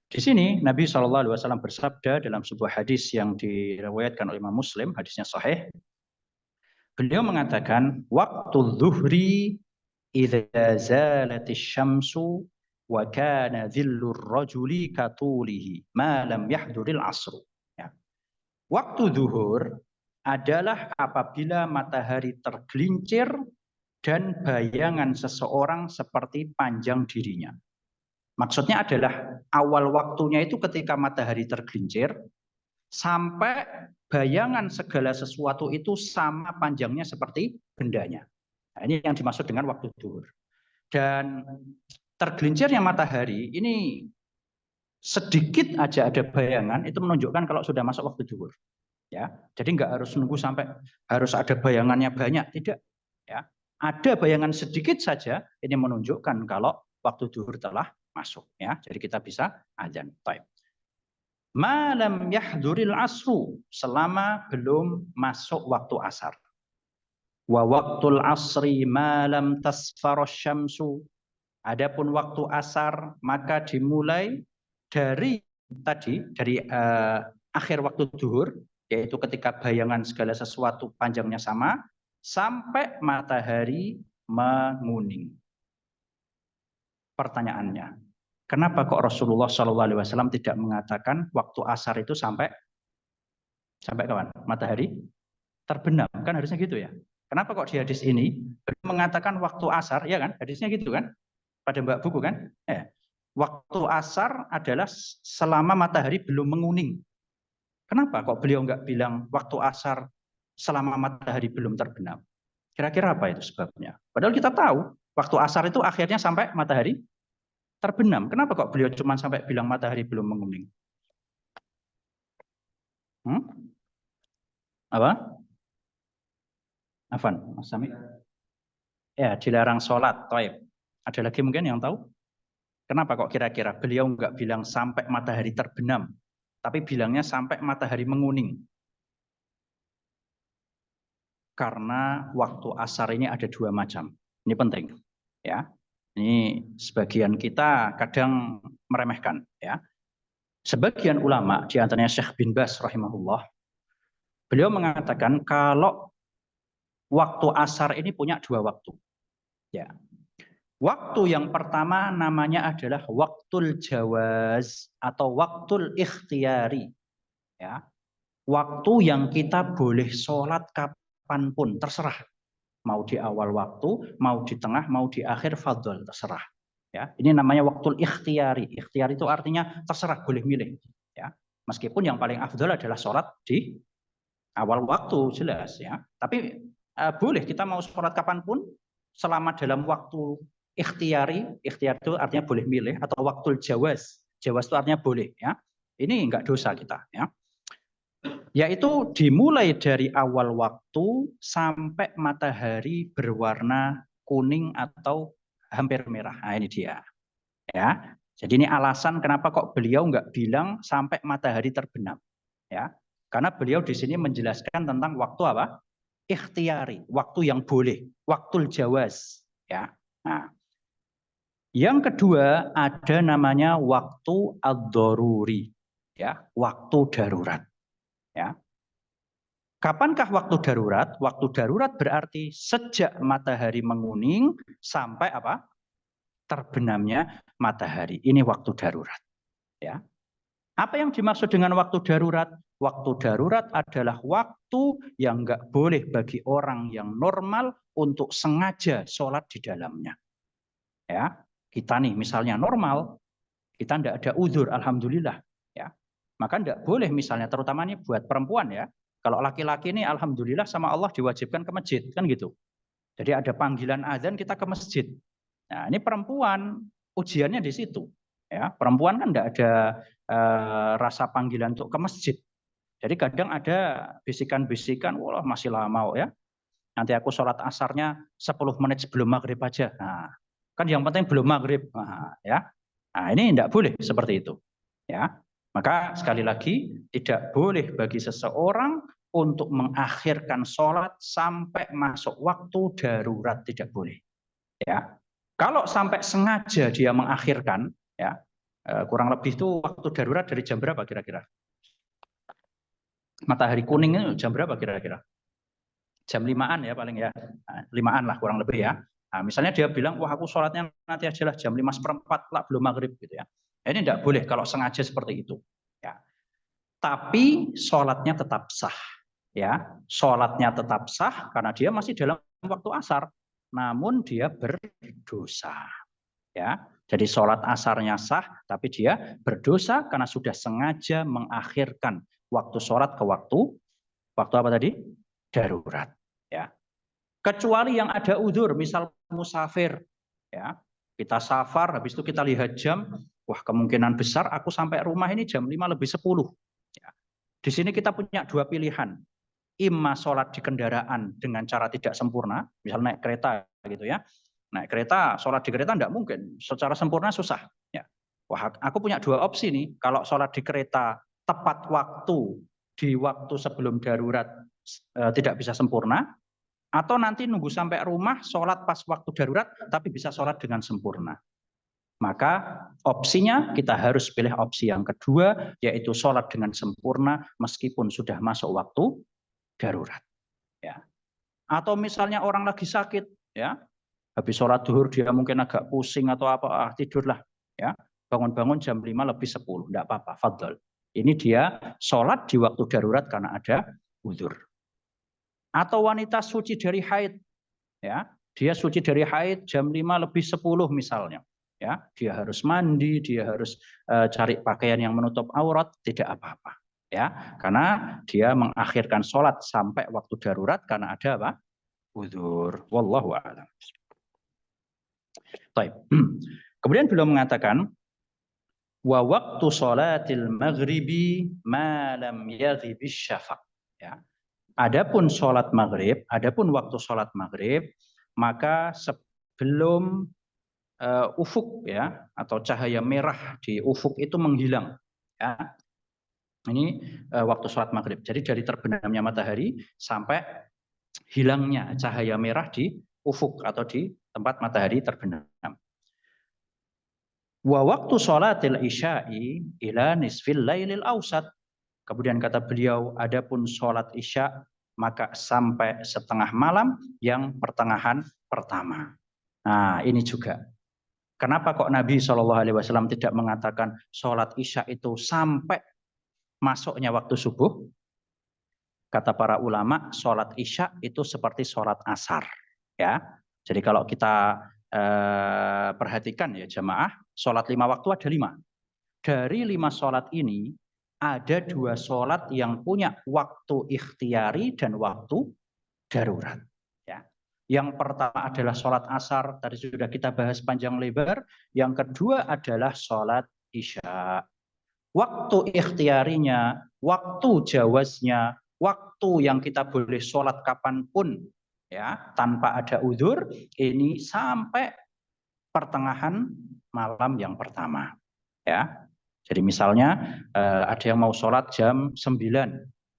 di sini Nabi Shallallahu Alaihi Wasallam bersabda dalam sebuah hadis yang diriwayatkan oleh Imam Muslim, hadisnya sahih. Beliau mengatakan, waktu zuhri idza zalatis syamsu wa kana dhillur rajuli katulihi ma lam yahduril asru. Ya. Waktu zuhur adalah apabila matahari tergelincir dan bayangan seseorang seperti panjang dirinya. Maksudnya adalah awal waktunya itu ketika matahari tergelincir sampai bayangan segala sesuatu itu sama panjangnya seperti bendanya. Nah, ini yang dimaksud dengan waktu zuhur. Dan tergelincirnya matahari ini sedikit aja ada bayangan itu menunjukkan kalau sudah masuk waktu zuhur. Ya, jadi nggak harus nunggu sampai harus ada bayangannya banyak, tidak. Ya, ada bayangan sedikit saja ini menunjukkan kalau waktu zuhur telah masuk. Ya, jadi kita bisa azan. Baik. Malam yahduril asru, selama belum masuk waktu asar. Wa waktul asri malam tasfaros syamsu. Adapun waktu asar maka dimulai dari akhir waktu zuhur, yaitu ketika bayangan segala sesuatu panjangnya sama sampai matahari menguning. Pertanyaannya, kenapa kok Rasulullah SAW tidak mengatakan waktu asar itu sampai kapan? Matahari terbenam, kan harusnya gitu ya. Kenapa kok di hadis ini mengatakan waktu asar, ya kan? Hadisnya gitu kan? Pada Mbak Buku kan? Waktu asar adalah selama matahari belum menguning. Kenapa kok beliau nggak bilang waktu asar selama matahari belum terbenam? Kira-kira apa itu sebabnya? Padahal kita tahu waktu asar itu akhirnya sampai matahari terbenam. Kenapa kok beliau cuma sampai bilang matahari belum menguning? Apa? Afan, Mas Sami? Ya, dilarang sholat. Taib. Ada lagi mungkin yang tahu? Kenapa kok kira-kira beliau nggak bilang sampai matahari terbenam, tapi bilangnya sampai matahari menguning? Karena waktu asar ini ada dua macam. Ini penting, ya. Ini sebagian kita kadang meremehkan, ya. Sebagian ulama, di antaranya Syekh bin Baz rahimahullah, beliau mengatakan kalau waktu asar ini punya dua waktu, ya. Waktu yang pertama namanya adalah waktul jawaz atau waktul ikhtiyari, ya. Waktu yang kita boleh sholat kapanpun, terserah. Mau di awal waktu, mau di tengah, mau di akhir, fadl, terserah. Ya, ini namanya waktul ikhtiyari. Ikhtiyari itu artinya terserah, boleh milih. Ya, meskipun yang paling afdal adalah sholat di awal waktu, jelas. Ya, tapi boleh kita mau sholat kapanpun, selama dalam waktu ikhtiyari. Ikhtiyari itu artinya boleh milih, atau waktul jawaz. Jawaz itu artinya boleh. Ya, ini enggak dosa kita. Ya. Yaitu dimulai dari awal waktu sampai matahari berwarna kuning atau hampir merah. Nah, ini dia. Ya. Jadi ini alasan kenapa kok beliau nggak bilang sampai matahari terbenam. Ya. Karena beliau di sini menjelaskan tentang waktu apa? Ikhtiyari, waktu yang boleh, waktul jawaz. Ya. Nah, yang kedua ada namanya waktu ad-daruri. Ya, waktu darurat. Ya. Kapankah waktu darurat? Waktu darurat berarti sejak matahari menguning sampai apa? Terbenamnya matahari. Ini waktu darurat. Ya. Apa yang dimaksud dengan waktu darurat? Waktu darurat adalah waktu yang nggak boleh bagi orang yang normal untuk sengaja sholat di dalamnya. Ya, kita nih misalnya normal, kita nggak ada uzur, alhamdulillah. Ya, maka nggak boleh misalnya, terutama nih buat perempuan ya. Kalau laki-laki ini alhamdulillah sama Allah diwajibkan ke masjid, kan gitu. Jadi ada panggilan azan kita ke masjid. Nah, ini perempuan ujiannya di situ. Ya, perempuan kan enggak ada rasa panggilan untuk ke masjid. Jadi kadang ada bisikan-bisikan, wah masih lama ya. Nanti aku sholat asarnya 10 menit sebelum maghrib aja. Nah, kan yang penting belum maghrib. Nah, ya. Nah, ini enggak boleh seperti itu. Ya. Maka sekali lagi tidak boleh bagi seseorang untuk mengakhirkan sholat sampai masuk waktu darurat, tidak boleh. Ya, kalau sampai sengaja dia mengakhirkan, ya kurang lebih itu waktu darurat dari jam berapa kira-kira? Matahari kuning itu jam berapa kira-kira? Jam 5-an ya paling ya, 5-an lah kurang lebih ya. Nah, misalnya dia bilang, wah aku sholatnya nanti aja lah jam 5:04 lah belum maghrib gitu ya. Ini tidak boleh kalau sengaja seperti itu. Ya. Tapi sholatnya tetap sah. Ya, sholatnya tetap sah karena dia masih dalam waktu asar, namun dia berdosa. Ya, jadi sholat asarnya sah, tapi dia berdosa karena sudah sengaja mengakhirkan waktu sholat ke waktu apa tadi? Darurat. Ya, kecuali yang ada uzur, misal musafir, ya, Kita safar, habis itu kita lihat jam, wah kemungkinan besar aku sampai rumah ini jam 5:50. Ya. Di sini kita punya dua pilihan. Imma sholat di kendaraan dengan cara tidak sempurna, misal naik kereta gitu ya. Naik kereta, sholat di kereta enggak mungkin. Secara sempurna susah. Ya. Wah, aku punya dua opsi nih. Kalau sholat di kereta tepat waktu, di waktu sebelum darurat tidak bisa sempurna, atau nanti nunggu sampai rumah, sholat pas waktu darurat, tapi bisa sholat dengan sempurna. Maka opsinya kita harus pilih opsi yang kedua, yaitu sholat dengan sempurna meskipun sudah masuk waktu darurat. Ya. Atau misalnya orang lagi sakit, ya, habis sholat duhur dia mungkin agak pusing atau apa, tidurlah. Ya. Bangun-bangun jam 5:50, enggak apa-apa, fadl. Ini dia sholat di waktu darurat karena ada uzur. Atau wanita suci dari haid, ya, dia suci dari haid jam 5:10 misalnya, ya, dia harus mandi, dia harus cari pakaian yang menutup aurat, tidak apa-apa, ya, karena dia mengakhirkan sholat sampai waktu darurat karena ada apa? Uzur. Wallahu a'lam. Baik. Kemudian beliau mengatakan wa waqtu sholatil maghribi ma lam yaghibis syafaq, ya. Adapun sholat maghrib, adapun waktu sholat maghrib, maka sebelum ufuk ya atau cahaya merah di ufuk itu menghilang, ya. Ini waktu sholat maghrib. Jadi dari terbenamnya matahari sampai hilangnya cahaya merah di ufuk atau di tempat matahari terbenam. Wa waktu sholatil isya'i ila nisfil lailil awsat. Kemudian kata beliau, adapun sholat isya maka sampai setengah malam yang pertengahan pertama. Nah ini juga. Kenapa kok Nabi SAW tidak mengatakan sholat isya itu sampai masuknya waktu subuh? Kata para ulama, sholat isya itu seperti sholat asar. Ya, jadi kalau kita perhatikan ya jamaah, sholat 5 waktu ada 5. Dari 5 sholat ini, ada 2 sholat yang punya waktu ikhtiari dan waktu darurat. Ya. Yang pertama adalah sholat asar, tadi sudah kita bahas panjang lebar. Yang kedua adalah sholat isya. Waktu ikhtiarinya, waktu jawaznya, waktu yang kita boleh sholat kapanpun, ya tanpa ada udzur, ini sampai pertengahan malam yang pertama. Ya. Jadi misalnya ada yang mau sholat jam 9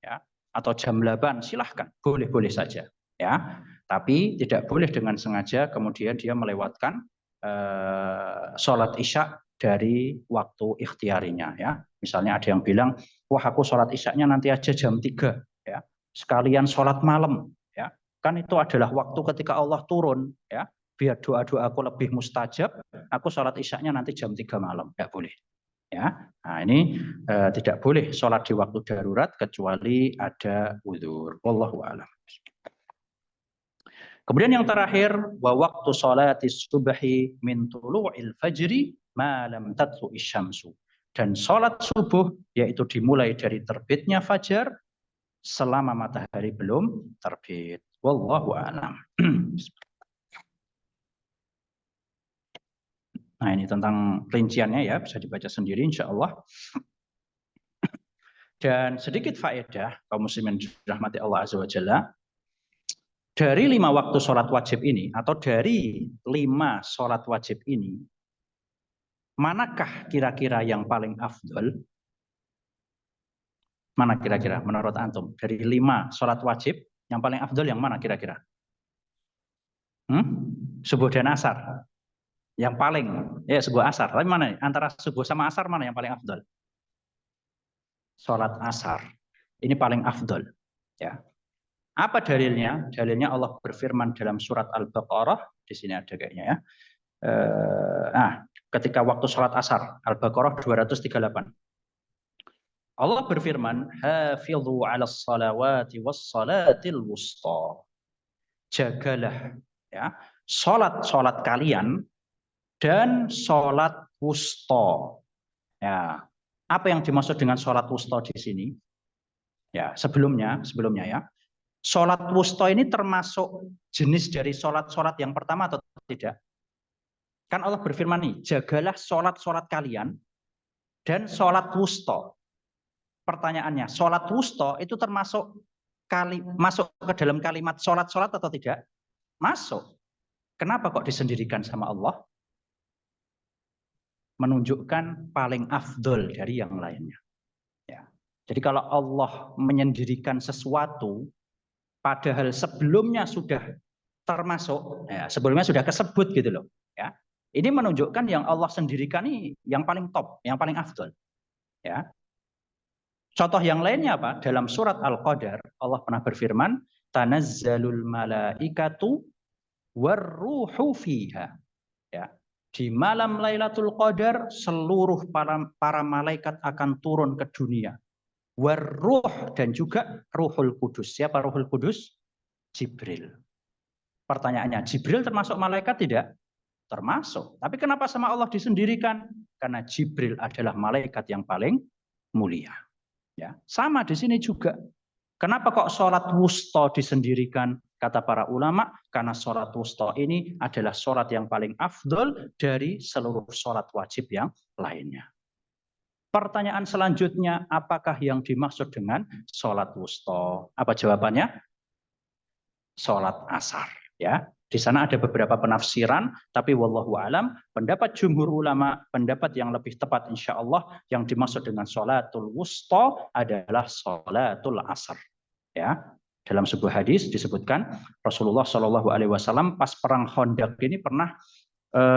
ya, atau jam 8, silahkan, boleh-boleh saja. Ya. Tapi tidak boleh dengan sengaja kemudian dia melewatkan sholat isya dari waktu ikhtiarinya. Ya. Misalnya ada yang bilang, wah aku sholat isyanya nanti aja jam 3. Ya. Sekalian sholat malam. Ya. Kan itu adalah waktu ketika Allah turun. Ya. Biar doa-doaku lebih mustajab, aku sholat isyanya nanti jam 3 malam. Tidak boleh. Ya, nah ini tidak boleh sholat di waktu darurat kecuali ada uzur. Wallahu a'lam. Kemudian yang terakhir, wa waktu sholatis subhi min tulu'il fajri ma lam tatlu'is syamsu. Dan sholat subuh yaitu dimulai dari terbitnya fajar selama matahari belum terbit. Wallahu a'lam. Nah ini tentang rinciannya ya, bisa dibaca sendiri insya Allah. Dan sedikit faedah, kaum muslimin dirahmati Allah Azza wa Jalla, dari 5 waktu sholat wajib ini, atau dari 5 sholat wajib ini, manakah kira-kira yang paling afdol? Mana kira-kira menurut antum? Dari 5 sholat wajib, yang paling afdol yang mana kira-kira? Subuh dan asar. Yang paling, ya subuh asar. Tapi mana? Antara subuh sama asar mana yang paling afdol? Sholat asar. Ini paling afdol. Ya. Apa dalilnya? Dalilnya Allah berfirman dalam surat Al-Baqarah. Di sini ada kayaknya ya. Ketika waktu sholat asar. Al-Baqarah 238. Allah berfirman, hafidhu 'alas salawati was salatil wusta. Jagalah ya, salat kalian dan salat wusta. Ya. Apa yang dimaksud dengan salat wusta di sini? Ya, sebelumnya ya. Salat wusta ini termasuk jenis dari salat-salat yang pertama atau tidak? Kan Allah berfirman nih, jagalah sholat-sholat kalian dan sholat wusta. Pertanyaannya, sholat wusta itu termasuk masuk ke dalam kalimat sholat-sholat atau tidak? Masuk. Kenapa kok disendirikan sama Allah? Menunjukkan paling afdol dari yang lainnya. Ya. Jadi kalau Allah menyendirikan sesuatu, padahal sebelumnya sudah termasuk, ya, sebelumnya sudah kesebut gitu loh. Ya. Ini menunjukkan yang Allah sendirikan ini yang paling top, yang paling afdol. Ya. Contoh yang lainnya apa? Dalam surat Al-Qadar, Allah pernah berfirman, tanazzalul malaikatu warruhu fiha. Ya. Di malam Lailatul Qadar, seluruh para malaikat akan turun ke dunia. Warruh dan juga Ruhul Kudus. Siapa Ruhul Kudus? Jibril. Pertanyaannya, Jibril termasuk malaikat tidak? Termasuk. Tapi kenapa sama Allah disendirikan? Karena Jibril adalah malaikat yang paling mulia. Ya, sama di sini juga. Kenapa kok sholat wusta disendirikan? Kata para ulama, karena sholat wusta ini adalah sholat yang paling afdol dari seluruh sholat wajib yang lainnya. Pertanyaan selanjutnya, apakah yang dimaksud dengan sholat wusta? Apa jawabannya? Sholat asar. Ya, di sana ada beberapa penafsiran, tapi wallahu alam, pendapat jumhur ulama, pendapat yang lebih tepat insya Allah, yang dimaksud dengan sholatul wusta adalah sholatul asar. Ya, dalam sebuah hadis disebutkan Rasulullah Shallallahu Alaihi Wasallam pas perang Khandaq ini pernah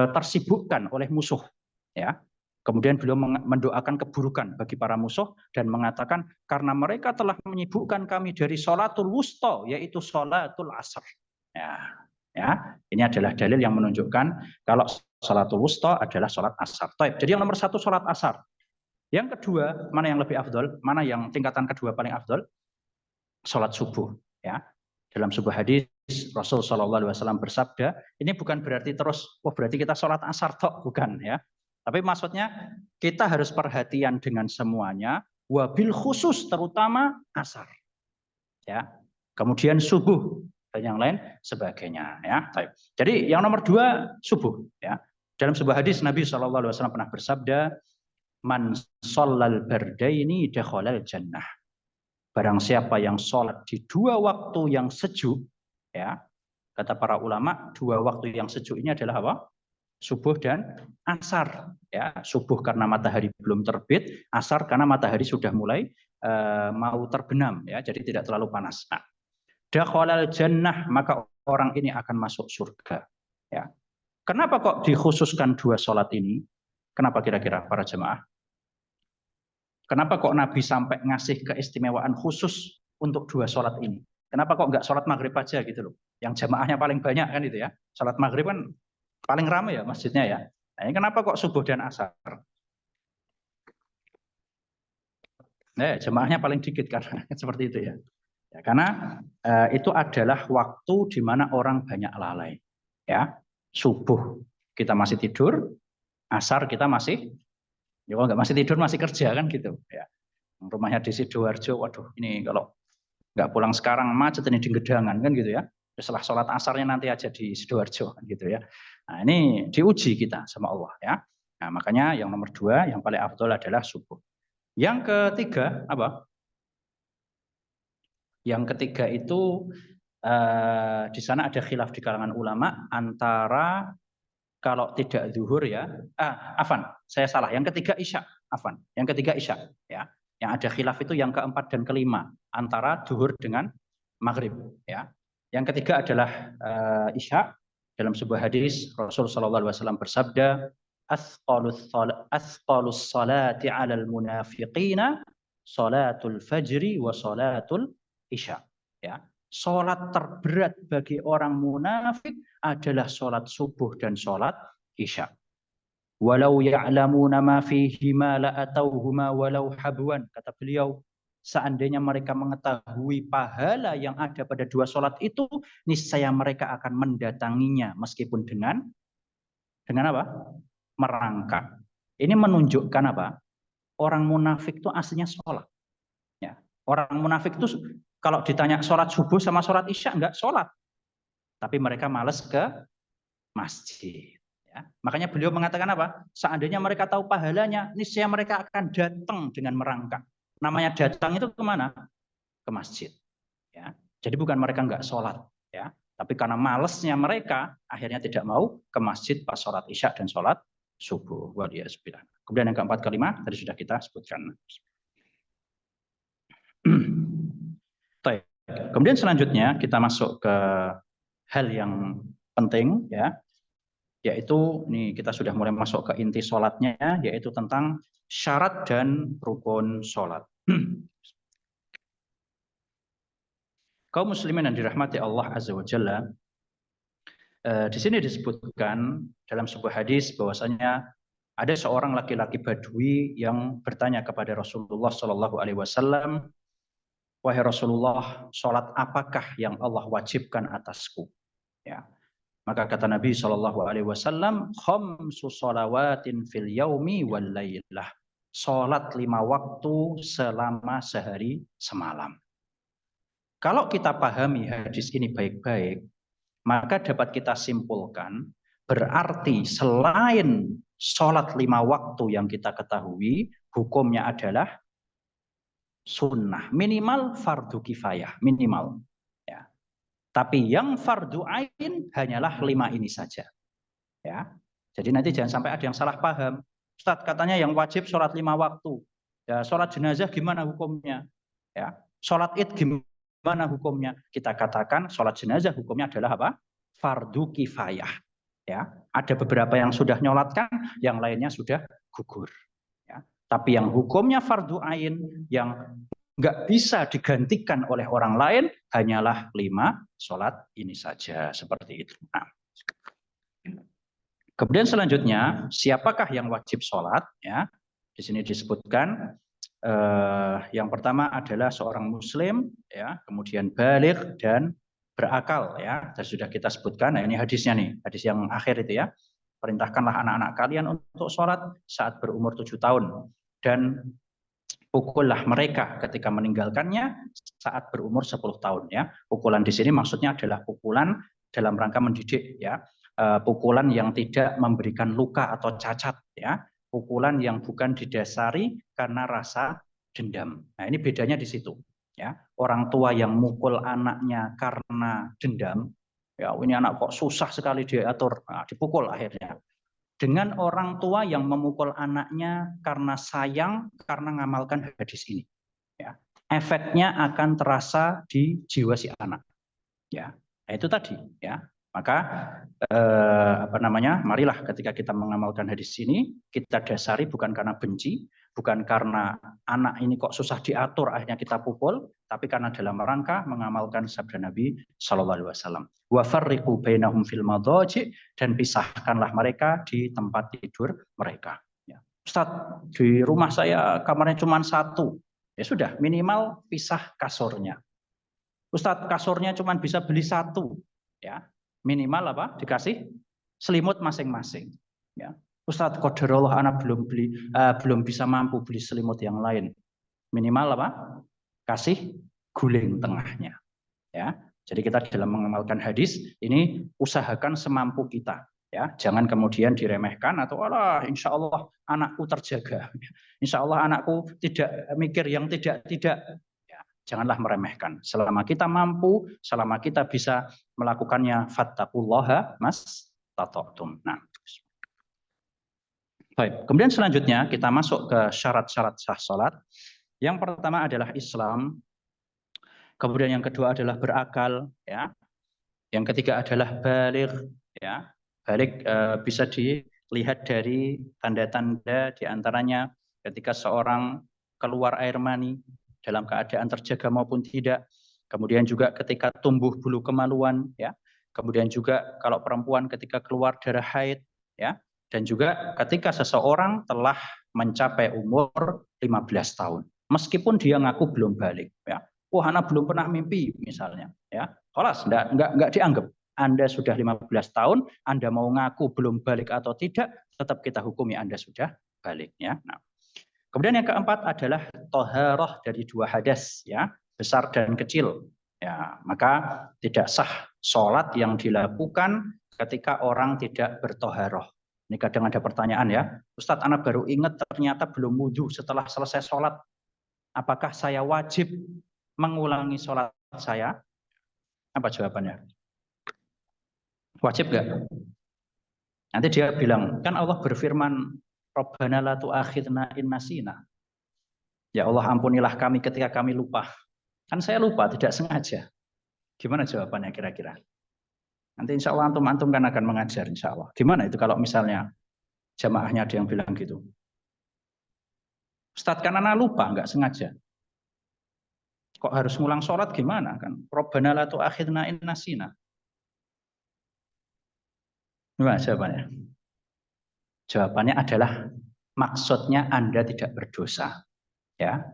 tersibukkan oleh musuh. Ya, kemudian beliau mendoakan keburukan bagi para musuh dan mengatakan karena mereka telah menyibukkan kami dari sholatul wusta, yaitu sholatul asar. Ya, ini adalah dalil yang menunjukkan kalau sholatul wusta adalah sholat asar. Jadi yang nomor satu sholat asar. Yang kedua, mana yang lebih afdol? Mana yang tingkatan kedua paling afdol? Sholat subuh. Ya, dalam sebuah hadis Rasul Shallallahu Alaihi Wasallam bersabda, ini bukan berarti terus, berarti kita sholat asar tok, bukan ya. Tapi maksudnya kita harus perhatian dengan semuanya, wabil khusus terutama asar. Ya, kemudian subuh dan yang lain sebagainya. Ya, jadi yang nomor dua subuh. Ya, dalam sebuah hadis Nabi Shallallahu Alaihi Wasallam pernah bersabda, man shollal bardaini dakhalal jannah. Barang siapa yang sholat di dua waktu yang sejuk, ya, kata para ulama, dua waktu yang sejuk ini adalah apa? Subuh dan asar. Ya, subuh karena matahari belum terbit, asar karena matahari sudah mulai mau terbenam, ya, jadi tidak terlalu panas. Nah, dakhalal jannah, maka orang ini akan masuk surga. Ya. Kenapa kok dikhususkan dua sholat ini? Kenapa kira-kira para jemaah? Kenapa kok Nabi sampai ngasih keistimewaan khusus untuk dua sholat ini? Kenapa kok nggak sholat maghrib aja gitu loh? Yang jamaahnya paling banyak kan itu ya. Sholat maghrib kan paling ramai ya masjidnya ya. Nah, ini kenapa kok subuh dan asar? Nah, jamaahnya paling dikit karena seperti itu ya. Ya, karena itu adalah waktu di mana orang banyak lalai. Ya, subuh kita masih tidur, asar kita masih, ya kalau nggak masih tidur masih kerja kan gitu. Ya, rumahnya di Sidoarjo, waduh ini kalau nggak pulang sekarang macet ini di Gedangan kan gitu ya. Setelah sholat asarnya nanti aja di Sidoarjo kan gitu ya. Nah ini diuji kita sama Allah ya. Nah makanya yang nomor dua yang paling afdol adalah subuh. Yang ketiga apa? Yang ketiga itu di sana ada khilaf di kalangan ulama antara kalau tidak zuhur ya, afan, saya salah. Yang ketiga isya, afan. Yang ketiga isya, ya. Yang ada khilaf itu yang keempat dan kelima antara zuhur dengan maghrib, ya. Yang ketiga adalah isya. Dalam sebuah hadis Rasul Shallallahu Alaihi Wasallam bersabda, asqalus salati 'alal munafiqina salatul fajri wa salatul isya. Ya. Sholat terberat bagi orang munafik adalah sholat subuh dan sholat isya. Walau ya'lamuna ma fihima la'atauhuma walau habwan. Kata beliau, seandainya mereka mengetahui pahala yang ada pada dua sholat itu, niscaya mereka akan mendatanginya meskipun dengan apa? Merangkak. Ini menunjukkan apa? Orang munafik itu aslinya sholat. Ya. Orang munafik itu kalau ditanya sholat subuh sama sholat isya, enggak sholat. Tapi mereka malas ke masjid. Ya, makanya beliau mengatakan apa? Seandainya mereka tahu pahalanya, niscaya mereka akan datang dengan merangkak. Namanya datang itu kemana? Ke masjid. Ya, jadi bukan mereka nggak sholat, ya, tapi karena malesnya mereka, akhirnya tidak mau ke masjid pas sholat isya dan sholat subuh. Kemudian yang keempat kelima tadi sudah kita sebutkan. Kemudian selanjutnya kita masuk ke hal yang penting, ya, yaitu ini kita sudah mulai masuk ke inti sholatnya, yaitu tentang syarat dan rukun sholat. Kaum muslimin yang dirahmati Allah Azza wa Jalla, di sini disebutkan dalam sebuah hadis bahwasanya ada seorang laki-laki Badui yang bertanya kepada Rasulullah Shallallahu Alaihi Wasallam, wahai Rasulullah, sholat apakah yang Allah wajibkan atasku? Ya, maka kata Nabi Shallallahu Alaihi Wasallam, khamsu sholawatin fil yaumi wal lailah. Sholat 5 waktu selama sehari semalam. Kalau kita pahami hadis ini baik-baik, maka dapat kita simpulkan berarti selain sholat 5 waktu yang kita ketahui, hukumnya adalah sunnah, minimal fardu kifayah, minimal. Ya. Tapi yang fardu ain hanyalah 5 ini saja. Ya. Jadi nanti jangan sampai ada yang salah paham. Ustadz katanya yang wajib sholat 5 waktu. Ya, sholat jenazah gimana hukumnya? Ya. Sholat id gimana hukumnya? Kita katakan sholat jenazah hukumnya adalah apa? Fardu kifayah. Ya. Ada beberapa yang sudah nyolatkan, yang lainnya sudah gugur. Ya. Tapi yang hukumnya fardu ain, yang nggak bisa digantikan oleh orang lain, hanyalah 5 sholat ini saja. Seperti itu. Nah. Kemudian selanjutnya, siapakah yang wajib sholat? Ya, di sini disebutkan yang pertama adalah seorang muslim, ya, kemudian baligh dan berakal, ya. Dan sudah kita sebutkan. Nah, ini hadisnya nih, hadis yang akhir itu ya. Perintahkanlah anak-anak kalian untuk sholat saat berumur 7 tahun dan pukullah mereka ketika meninggalkannya saat berumur 10 tahun, ya. Pukulan di sini maksudnya adalah pukulan dalam rangka mendidik, ya. Pukulan yang tidak memberikan luka atau cacat, ya. Pukulan yang bukan didasari karena rasa dendam. Nah, ini bedanya di situ, ya. Orang tua yang mukul anaknya karena dendam, ya, ini anak kok susah sekali diatur, nah, dipukul akhirnya. Dengan orang tua yang memukul anaknya karena sayang, karena ngamalkan hadis ini, ya. Efeknya akan terasa di jiwa si anak, ya. Nah, itu tadi, ya. Maka marilah ketika kita mengamalkan hadis ini, kita dasari bukan karena benci, bukan karena anak ini kok susah diatur akhirnya kita pukul, tapi karena dalam rangka mengamalkan sabda Nabi Shallallahu Alaihi Wasallam. Wa farriqu bainahum fil madhaji, dan pisahkanlah mereka di tempat tidur mereka. Ya. Ustadz, di rumah saya kamarnya cuma 1, ya sudah minimal pisah kasurnya. Ustadz, kasurnya cuma bisa beli 1, ya. Minimal apa? Dikasih selimut masing-masing. Ya. Ustadz, qadarullah anak belum bisa mampu beli selimut yang lain. Minimal apa? Kasih guling tengahnya. Ya. Jadi kita dalam mengamalkan hadis ini usahakan semampu kita. Ya, jangan kemudian diremehkan atau Allah, insya Allah anakku terjaga. Insya Allah anakku tidak mikir yang tidak. Janganlah meremehkan. Selama kita mampu, selama kita bisa melakukannya, fattaqullaha mastata'tum. Nah, baik. Kemudian selanjutnya kita masuk ke syarat-syarat sah salat. Yang pertama adalah Islam. Kemudian yang kedua adalah berakal, ya. Yang ketiga adalah baligh, ya. Baligh bisa dilihat dari tanda-tanda, diantaranya ketika seorang keluar air mani dalam keadaan terjaga maupun tidak. Kemudian juga ketika tumbuh bulu kemaluan, ya. Kemudian juga kalau perempuan ketika keluar darah haid, ya. Dan juga ketika seseorang telah mencapai umur 15 tahun. Meskipun dia ngaku belum balik, ya. Wah, anak belum pernah mimpi misalnya, ya. Kelas enggak dianggap. Anda sudah 15 tahun, Anda mau ngaku belum balik atau tidak, tetap kita hukumi Anda sudah balik, ya. Nah, kemudian yang keempat adalah toharoh dari 2 hadas, ya, besar dan kecil. Ya, maka tidak sah sholat yang dilakukan ketika orang tidak bertoharoh. Ini kadang ada pertanyaan ya, Ustadz, anak baru ingat ternyata belum wudhu setelah selesai sholat. Apakah saya wajib mengulangi sholat saya? Apa jawabannya? Wajib nggak? Nanti dia bilang, kan Allah berfirman, Rabbana la tu'akhidna in nasina. Ya Allah, ampunilah kami ketika kami lupa. Kan saya lupa, tidak sengaja. Gimana jawabannya kira-kira? Nanti insya Allah antum kan akan mengajar insya Allah. Gimana itu kalau misalnya jamaahnya ada yang bilang gitu? Ustadz, kan anak lupa, nggak sengaja. Kok harus ngulang sholat gimana kan? Rabbana la tu'akhidna in nasina. Gimana jawabannya? Jawabannya adalah maksudnya Anda tidak berdosa. Ya.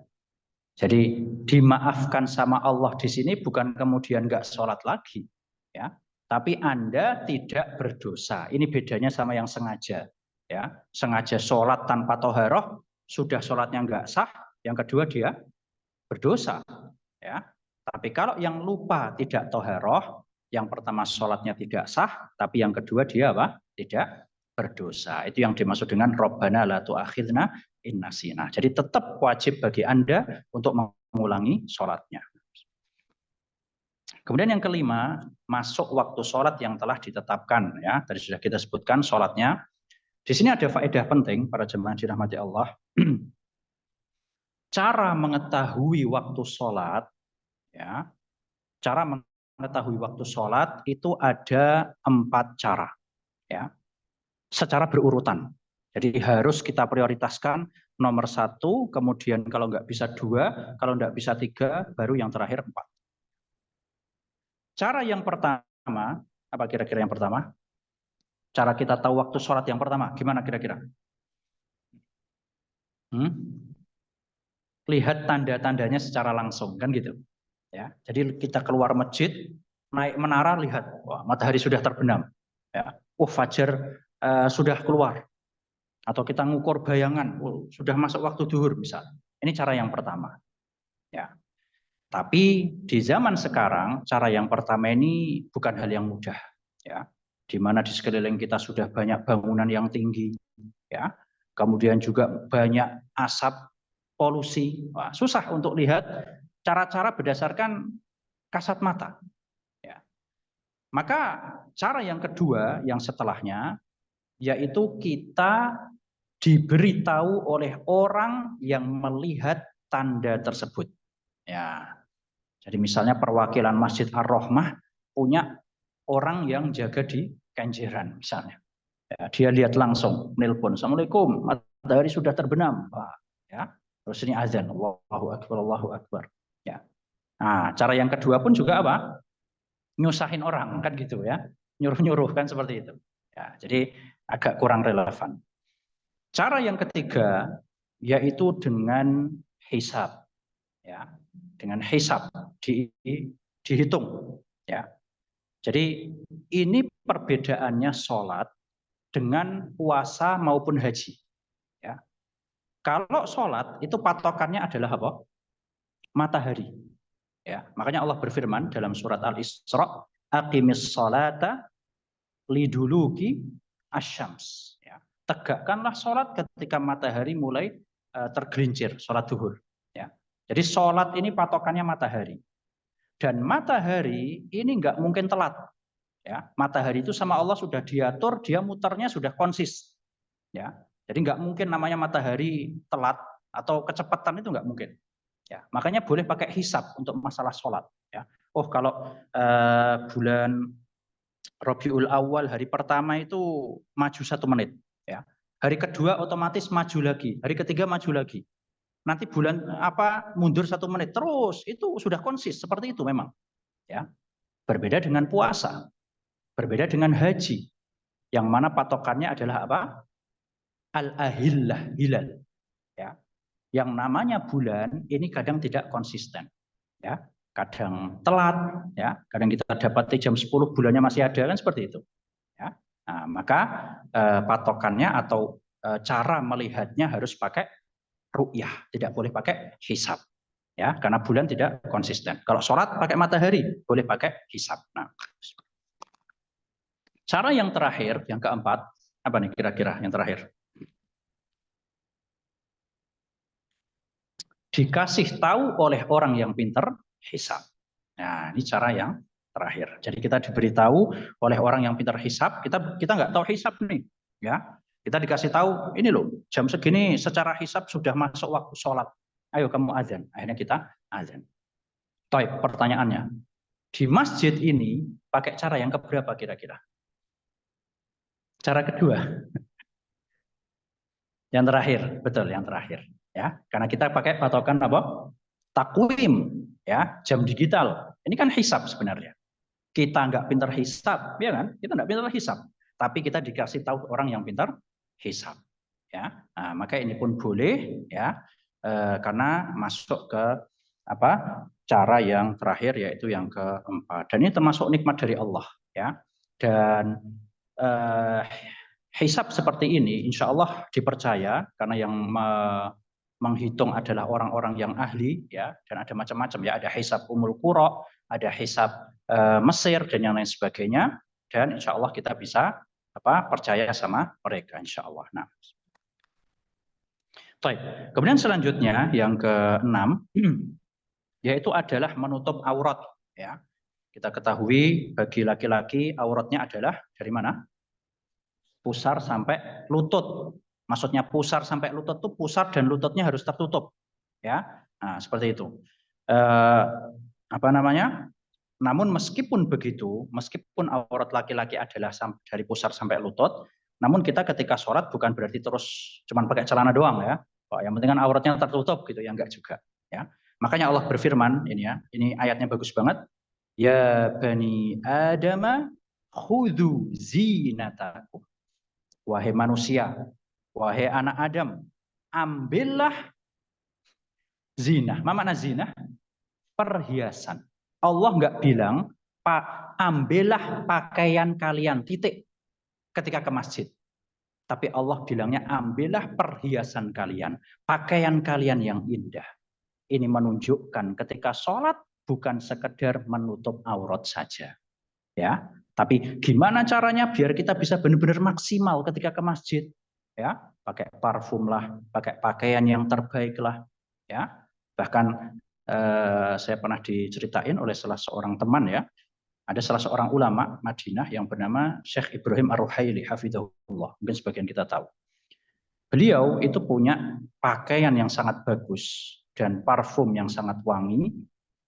Jadi dimaafkan sama Allah di sini bukan kemudian nggak sholat lagi. Ya. Tapi Anda tidak berdosa. Ini bedanya sama yang sengaja. Ya, sengaja sholat tanpa toharoh, sudah sholatnya nggak sah. Yang kedua dia berdosa. Ya, tapi kalau yang lupa tidak toharoh, yang pertama sholatnya tidak sah, tapi yang kedua dia apa? Tidak berdosa. Itu yang dimaksud dengan Rabbana la tu'akhidna in nasina. Jadi tetap wajib bagi Anda untuk mengulangi sholatnya. Kemudian yang kelima, masuk waktu sholat yang telah ditetapkan. Ya, tadi sudah kita sebutkan sholatnya. Di sini ada faedah penting para jemaah dirahmati Allah. Cara mengetahui waktu sholat, ya, cara mengetahui waktu sholat itu ada 4 cara, ya, secara berurutan. Jadi harus kita prioritaskan nomor 1, kemudian kalau nggak bisa 2, kalau nggak bisa 3, baru yang terakhir 4. Cara yang pertama, apa kira-kira yang pertama? Cara kita tahu waktu sholat yang pertama, gimana kira-kira? Lihat tanda-tandanya secara langsung, kan gitu. Ya, jadi kita keluar masjid, naik menara, lihat, wah, matahari sudah terbenam. Ya, fajar sudah keluar. Atau kita ngukur bayangan, sudah masuk waktu duhur bisa. Ini cara yang pertama. Ya. Tapi di zaman sekarang, cara yang pertama ini bukan hal yang mudah. Ya, di mana di sekeliling kita sudah banyak bangunan yang tinggi, ya, kemudian juga banyak asap, polusi. Wah, susah untuk lihat cara-cara berdasarkan kasat mata. Ya. Maka cara yang kedua, yang setelahnya, yaitu kita diberitahu oleh orang yang melihat tanda tersebut. Ya, jadi misalnya perwakilan Masjid Ar-Rahmah punya orang yang jaga di Kenjeran misalnya. Ya, dia lihat langsung, nelpon, Assalamualaikum, matahari sudah terbenam. Ya, terus ini azan, Allahu Akbar, Allahu Akbar. Ya. Nah, cara yang kedua pun juga apa? Nyusahin orang kan gitu ya, nyuruh-nyuruh kan seperti itu. Ya, jadi agak kurang relevan. Cara yang ketiga yaitu dengan hisab. Ya, dengan hisab dihitung. Ya, jadi ini perbedaannya sholat dengan puasa maupun haji. Ya, kalau sholat itu patokannya adalah apa? Matahari. Ya, makanya Allah berfirman dalam surat Al-Isra, aqimis sholata liduluki asyams. Ya, tegakkanlah sholat ketika matahari mulai tergelincir, sholat duhur. Ya, jadi sholat ini patokannya matahari. Dan matahari ini nggak mungkin telat. Ya, matahari itu sama Allah sudah diatur, dia muternya sudah konsis. Ya, jadi nggak mungkin namanya matahari telat atau kecepatan itu nggak mungkin. Ya, makanya boleh pakai hisab untuk masalah sholat. Ya, kalau bulan Rabiul Awal hari pertama itu maju 1 menit. Ya, hari kedua otomatis maju lagi, hari ketiga maju lagi. Nanti bulan mundur 1 menit terus, itu sudah konsis seperti itu memang. Ya, berbeda dengan puasa, berbeda dengan haji, yang mana patokannya adalah apa? Al-ahillah, hilal. Ya, yang namanya bulan ini kadang tidak konsisten. Ya, kadang telat, ya, kadang kita dapati jam 10 bulannya masih ada, kan seperti itu. Ya, nah, maka patokannya atau cara melihatnya harus pakai ru'yah, tidak boleh pakai hisab. Ya, karena bulan tidak konsisten. Kalau sholat pakai matahari, boleh pakai hisab. Nah, cara yang terakhir, yang keempat Apa nih kira-kira yang terakhir? Dikasih tahu oleh orang yang pintar hisab. Nah, ini cara yang terakhir. Jadi kita diberitahu oleh orang yang pintar hisab, kita nggak tahu hisab nih, ya. Kita dikasih tahu, ini loh, jam segini secara hisab sudah masuk waktu sholat. Ayo kamu azan. Akhirnya kita azan. Taib, pertanyaannya, di masjid ini pakai cara yang keberapa kira-kira? Cara kedua. Yang terakhir, betul yang terakhir. Ya, karena kita pakai patokan apa? Takwim, ya, jam digital. Ini kan hisab sebenarnya. Kita nggak pintar hisab, ya kan? Kita nggak pintar hisab, tapi kita dikasih tahu orang yang pintar hisab. Ya, nah, maka ini pun boleh, ya, karena masuk ke apa? Cara yang terakhir yaitu yang keempat. Dan ini termasuk nikmat dari Allah, ya. Dan eh, hisab seperti ini, insya Allah dipercaya karena yang menghitung adalah orang-orang yang ahli, ya. Dan ada macam-macam, ya. Ada hisab Umul Qura, ada hisab Mesir dan yang lain sebagainya. Dan insya Allah kita bisa percaya sama mereka, insya Allah. Nah, baik. Kemudian selanjutnya yang keenam yaitu adalah menutup aurat. Ya, kita ketahui bagi laki-laki auratnya adalah dari mana? Pusar sampai lutut. Maksudnya pusar sampai lutut itu pusar dan lututnya harus tertutup. Ya, nah, seperti itu. Apa namanya? Namun meskipun begitu, meskipun aurat laki-laki adalah dari pusar sampai lutut, namun kita ketika sholat bukan berarti terus cuman pakai celana doang ya. Oh, yang penting kan auratnya tertutup gitu ya, enggak juga. Ya, makanya Allah berfirman ini ya, ini ayatnya bagus banget. Ya bani Adama khudhu zinatakum. Wahai manusia, wahai anak Adam, ambillah zina. Apa makna zina? Perhiasan. Allah nggak bilang, Pak, ambillah pakaian kalian, titik, ketika ke masjid. Tapi Allah bilangnya, ambillah perhiasan kalian, pakaian kalian yang indah. Ini menunjukkan ketika sholat bukan sekedar menutup aurat saja, ya. Tapi gimana caranya biar kita bisa benar-benar maksimal ketika ke masjid, ya? Pakai parfum lah, pakai pakaian yang terbaik lah, ya. Bahkan saya pernah diceritain oleh salah seorang teman, ya. Ada salah seorang ulama Madinah yang bernama Syekh Ibrahim Ar-Ruhaili hafizahullah. Mungkin sebagian kita tahu. Beliau itu punya pakaian yang sangat bagus dan parfum yang sangat wangi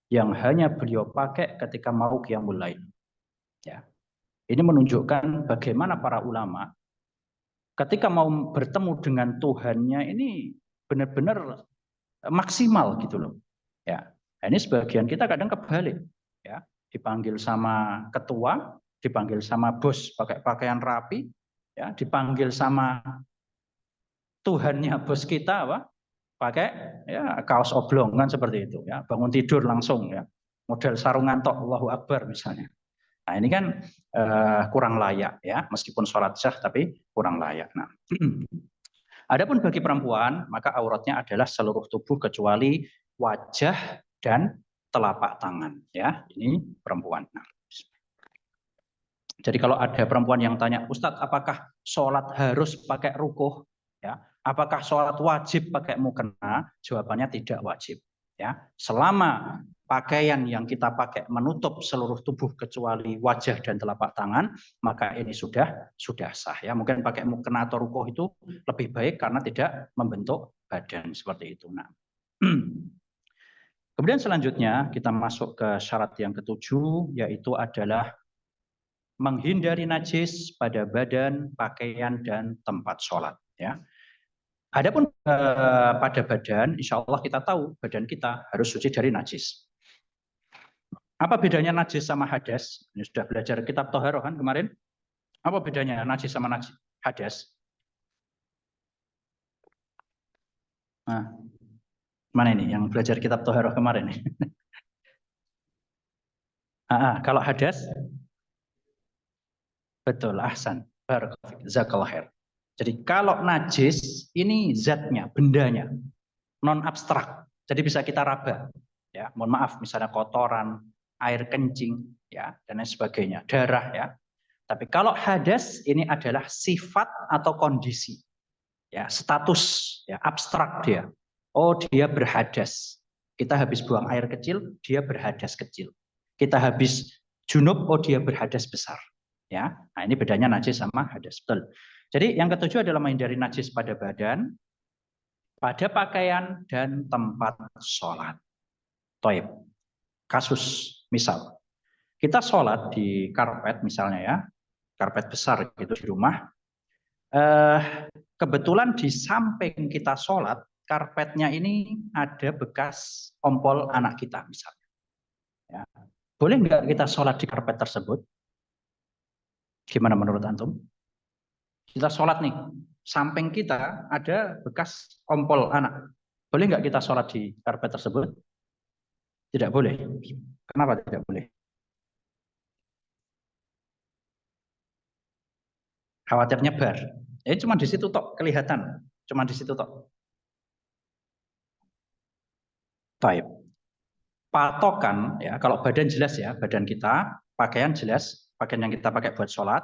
yang hanya beliau pakai ketika mau qiyamul lail. Ya. Ini menunjukkan bagaimana para ulama ketika mau bertemu dengan Tuhannya ini benar-benar maksimal gitu loh. Ya. Nah, ini sebagian kita kadang kebalik, ya. Dipanggil sama ketua, dipanggil sama bos pakai pakaian rapi, ya, dipanggil sama Tuhannya bos kita pakai ya kaos oblong kan seperti itu, ya. Bangun tidur langsung, ya. Model sarungan tok Allahu Akbar misalnya. Nah, ini kan kurang layak, ya, meskipun sholat sah tapi kurang layak. Nah, adapun bagi perempuan maka auratnya adalah seluruh tubuh kecuali wajah dan telapak tangan, ya. Ini perempuan. Nah, jadi kalau ada perempuan yang tanya, Ustadz, apakah sholat harus pakai rukuh? Ya, apakah sholat wajib pakai mukena? Jawabannya tidak wajib. Ya, selama pakaian yang kita pakai menutup seluruh tubuh kecuali wajah dan telapak tangan, maka ini sudah sah. Ya, mungkin pakai mukena atau rukuh itu lebih baik karena tidak membentuk badan seperti itu. Nah, kemudian selanjutnya kita masuk ke syarat yang ketujuh, yaitu adalah menghindari najis pada badan, pakaian, dan tempat sholat. Ya. Adapun pada badan, insya Allah kita tahu badan kita harus suci dari najis. Apa bedanya najis sama hadas? Ini sudah belajar kitab Thaharah kan kemarin? Apa bedanya najis sama hadas? Nah, mana ini yang belajar kitab Thaharah kemarin? Kalau hadas, betul, ahsan. Barakallahu khair. Jadi kalau najis ini zatnya, bendanya, non abstrak. Jadi bisa kita raba. Ya, mohon maaf misalnya kotoran, air kencing, ya, dan lain sebagainya, darah, ya. Tapi kalau hadas ini adalah sifat atau kondisi, ya status, ya abstrak dia. Oh dia berhadas. Kita habis buang air kecil, dia berhadas kecil. Kita habis junub, oh dia berhadas besar. Ya, nah ini bedanya najis sama hadas. Betul. Jadi yang ketujuh adalah menghindari najis pada badan, pada pakaian dan tempat sholat. Toib. Kasus misal kita sholat di karpet misalnya ya, karpet besar gitu di rumah. Kebetulan di samping kita sholat, karpetnya ini ada bekas ompol anak kita misalnya. Ya. Boleh nggak kita sholat di karpet tersebut? Gimana menurut antum? Kita sholat nih, samping kita ada bekas ompol anak. Boleh nggak kita sholat di karpet tersebut? Tidak boleh. Kenapa tidak boleh? Khawatir nyebar. Ya cuma di situ tok kelihatan, cuma di situ tok. Baik. Patokan ya, kalau badan jelas ya, badan kita, pakaian jelas, pakaian yang kita pakai buat sholat.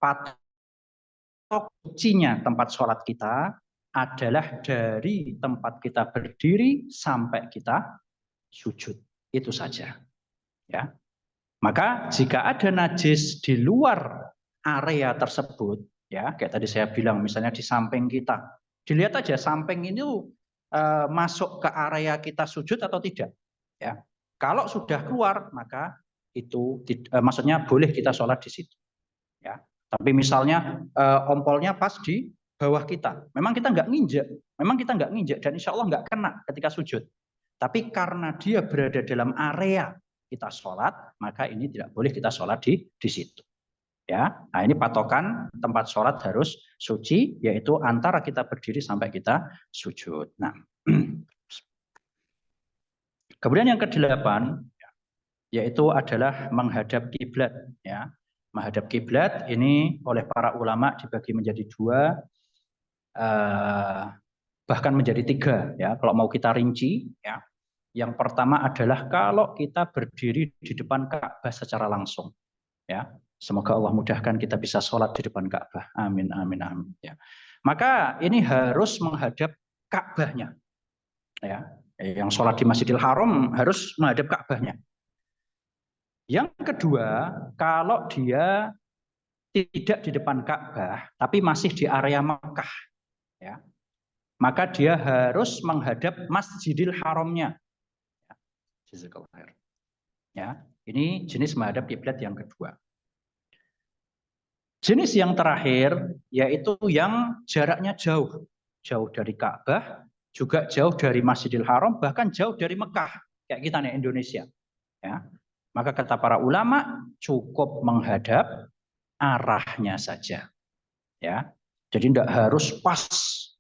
Patok sucinya tempat sholat kita adalah dari tempat kita berdiri sampai kita sujud. Itu saja. Ya. Maka jika ada najis di luar area tersebut, ya kayak tadi saya bilang, misalnya di samping kita, dilihat aja samping ini masuk ke area kita sujud atau tidak. Ya, kalau sudah keluar maka itu maksudnya boleh kita sholat di situ. Ya, tapi misalnya ompolnya pas di bawah kita, memang kita nggak nginjek, dan insya Allah nggak kena ketika sujud. Tapi karena dia berada dalam area kita sholat, maka ini tidak boleh kita sholat di situ. Ya, nah ini patokan tempat sholat harus suci, yaitu antara kita berdiri sampai kita sujud. Nah, kemudian yang kedelapan, yaitu adalah menghadap kiblat. Ya, menghadap kiblat ini oleh para ulama dibagi menjadi dua, bahkan menjadi tiga. Ya, kalau mau kita rinci, ya. Yang pertama adalah kalau kita berdiri di depan Ka'bah secara langsung. Ya, semoga Allah mudahkan kita bisa sholat di depan Ka'bah. Amin, amin, amin. Ya. Maka ini harus menghadap Ka'bahnya. Ya, yang sholat di Masjidil Haram harus menghadap Ka'bahnya. Yang kedua, kalau dia tidak di depan Ka'bah, tapi masih di area Mekah, ya, maka dia harus menghadap Masjidil Haramnya. Ya, ini jenis menghadap kiblat yang kedua. Jenis yang terakhir yaitu yang jaraknya jauh, jauh dari Ka'bah, juga jauh dari Masjidil Haram, bahkan jauh dari Mekah, kayak kita nih Indonesia. Ya, maka kata para ulama cukup menghadap arahnya saja. Ya, jadi tidak harus pas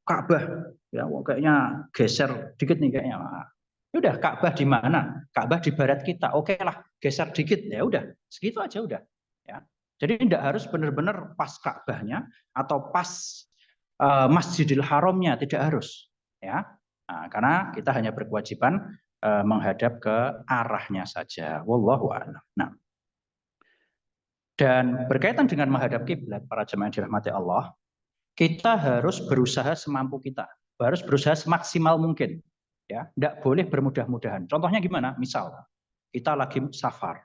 Ka'bah. Ya, kayaknya geser dikit nih kayaknya. Udah, Ka'bah di mana? Ka'bah di barat kita. Oke lah, geser dikit. Ya udah, segitu aja udah. Ya. Jadi tidak harus benar-benar pas Ka'bahnya atau pas Masjidil Haramnya, tidak harus. Ya. Nah, karena kita hanya berkewajiban menghadap ke arahnya saja. Wallahu a'lam. Nah, dan berkaitan dengan menghadap kiblat, para jemaah yang dirahmati Allah, kita harus berusaha semampu kita, harus berusaha semaksimal mungkin. Ya, tidak boleh bermudah-mudahan. Contohnya gimana? Misal kita lagi safar,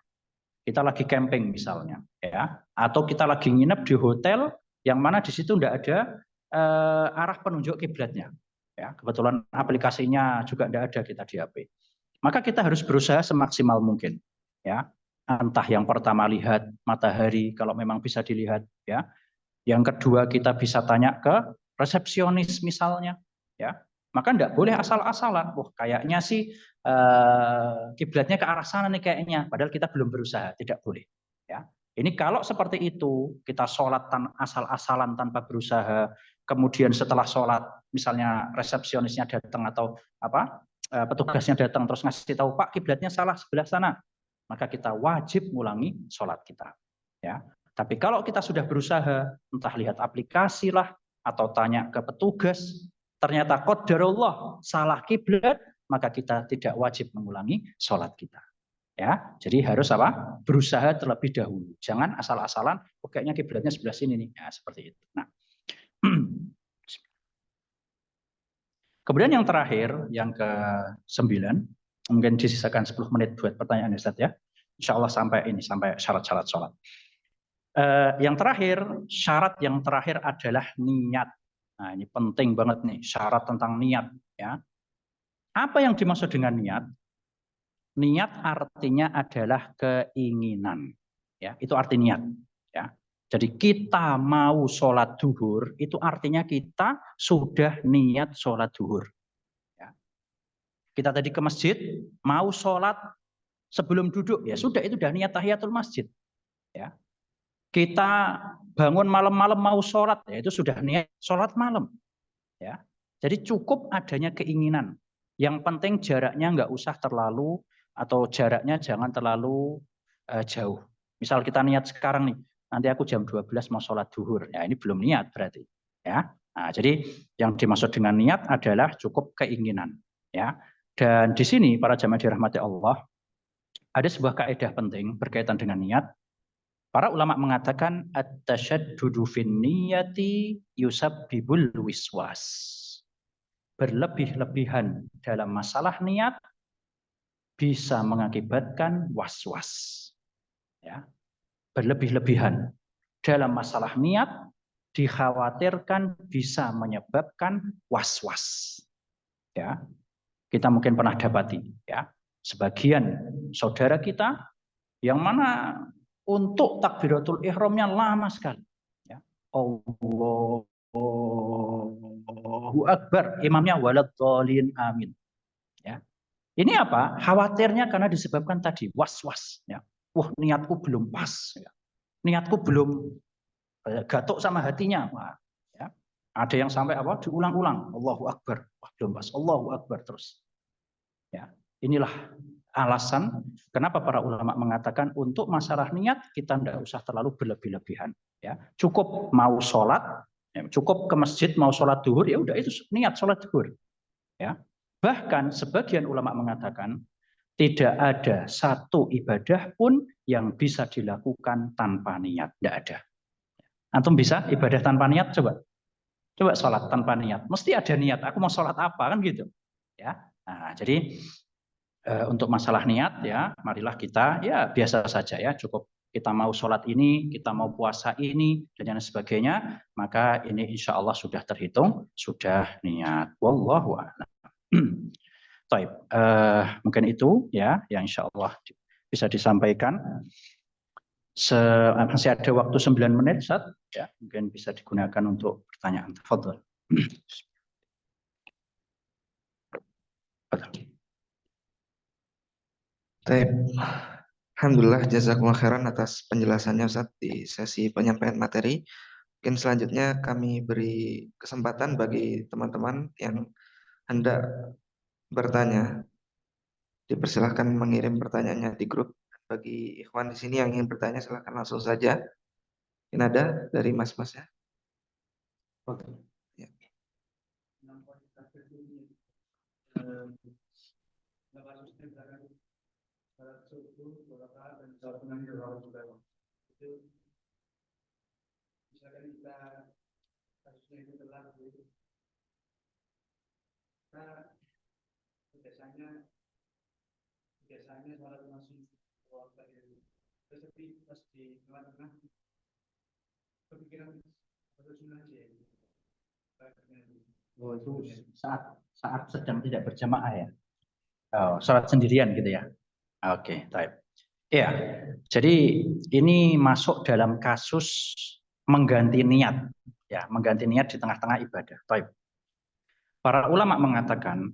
kita lagi camping misalnya, ya, atau kita lagi nginep di hotel yang mana di situ tidak ada arah penunjuk kiblatnya. Ya, kebetulan aplikasinya juga tidak ada kita di HP. Maka kita harus berusaha semaksimal mungkin. Ya, entah yang pertama lihat matahari kalau memang bisa dilihat. Ya, yang kedua kita bisa tanya ke resepsionis misalnya. Ya, maka tidak boleh asal-asalan. Wah, kayaknya sih kiblatnya ke arah sana nih kayaknya. Padahal kita belum berusaha, tidak boleh. Ya, ini kalau seperti itu kita sholat asal-asalan tanpa berusaha. Kemudian setelah sholat, misalnya resepsionisnya datang atau apa petugasnya datang terus ngasih tahu Pak kiblatnya salah sebelah sana, maka kita wajib ngulangi sholat kita. Ya, tapi kalau kita sudah berusaha, entah lihat aplikasi lah atau tanya ke petugas, ternyata qadarullah salah kiblat, maka kita tidak wajib mengulangi sholat kita. Ya, jadi harus apa? Berusaha terlebih dahulu. Jangan asal-asalan, oh, kayaknya kiblatnya sebelah sini nih. Ya, seperti itu. Nah, kemudian yang terakhir, yang ke-9, mungkin disisakan 10 menit buat pertanyaan Ustaz ya. Insya Allah sampai syarat-syarat sholat. Yang terakhir, syarat yang terakhir adalah niat. Nah, ini penting banget nih, syarat tentang niat. Ya. Apa yang dimaksud dengan niat? Niat artinya adalah keinginan. Ya, itu arti niat. Ya. Jadi kita mau sholat duhur, itu artinya kita sudah niat sholat duhur. Ya. Kita tadi ke masjid, mau sholat sebelum duduk, ya sudah itu sudah niat tahiyatul masjid. Ya. Kita bangun malam-malam mau sholat, ya itu sudah niat sholat malam. Ya. Jadi cukup adanya keinginan. Yang penting jaraknya nggak usah terlalu, atau jaraknya jangan terlalu jauh. Misal kita niat sekarang nih, nanti aku jam 12 mau sholat duhur. Ya ini belum niat berarti. Ya. Nah, jadi yang dimaksud dengan niat adalah cukup keinginan. Ya. Dan di sini para jamaah dirahmati Allah, ada sebuah kaidah penting berkaitan dengan niat. Para ulama mengatakan at-tasyaddudu fin niyati yusabbibul wiswas. Berlebih-lebihan dalam masalah niat bisa mengakibatkan was-was. Ya. Berlebih-lebihan dalam masalah niat dikhawatirkan bisa menyebabkan was-was. Ya. Kita mungkin pernah dapati ya, sebagian saudara kita yang mana untuk takbiratul ihramnya lama sekali. Ya. Allahu Akbar, imamnya waladhdallin amin. Ya. Ini apa? Khawatirnya karena disebabkan tadi was-was. Ya. Wah, niatku belum pas. Ya. Niatku belum gatuk sama hatinya. Wah, ya. Ada yang sampai apa? Diulang-ulang. Allahu Akbar. Wah, belum pas. Allahu Akbar terus. Ya. Inilah alasan kenapa para ulama mengatakan untuk masalah niat kita tidak usah terlalu berlebih-lebihan. Ya. Cukup mau sholat, ya. Cukup ke masjid mau sholat duhur, ya udah itu niat sholat duhur. Ya. Bahkan sebagian ulama mengatakan tidak ada satu ibadah pun yang bisa dilakukan tanpa niat. Tidak ada. Antum bisa ibadah tanpa niat? Coba sholat tanpa niat. Mesti ada niat. Aku mau sholat apa kan gitu. Ya. Nah, jadi untuk masalah niat ya, marilah kita ya biasa saja ya, cukup kita mau sholat ini, kita mau puasa ini dan sebagainya, maka ini insya Allah sudah terhitung, sudah niat. Wallahu a'lam. Baik, mungkin itu ya yang insya Allah bisa disampaikan. Masih ada waktu 9 menit, Ustaz, ya, mungkin bisa digunakan untuk pertanyaan. Tafadhol.
Alhamdulillah, jazakumullah khairan atas penjelasannya Ustaz di sesi penyampaian materi. Mungkin selanjutnya kami beri kesempatan bagi teman-teman yang hendak bertanya. Dipersilahkan mengirim pertanyaannya di grup. Bagi ikhwan di sini yang ingin bertanya, silahkan langsung saja. Ini ada dari mas-mas ya.
Oke.
Ya.
Misalkan kita kasusnya itu telah kita biasanya sholat masih tetapi pas di tengah-tengah kepikiran atau sunnah aja. Oh, itu saat sedang tidak berjamaah ya. Oh, sholat sendirian gitu ya. Oke, baik. Ya, jadi ini masuk dalam kasus mengganti niat, ya, mengganti niat di tengah-tengah ibadah. Baik. Para ulama mengatakan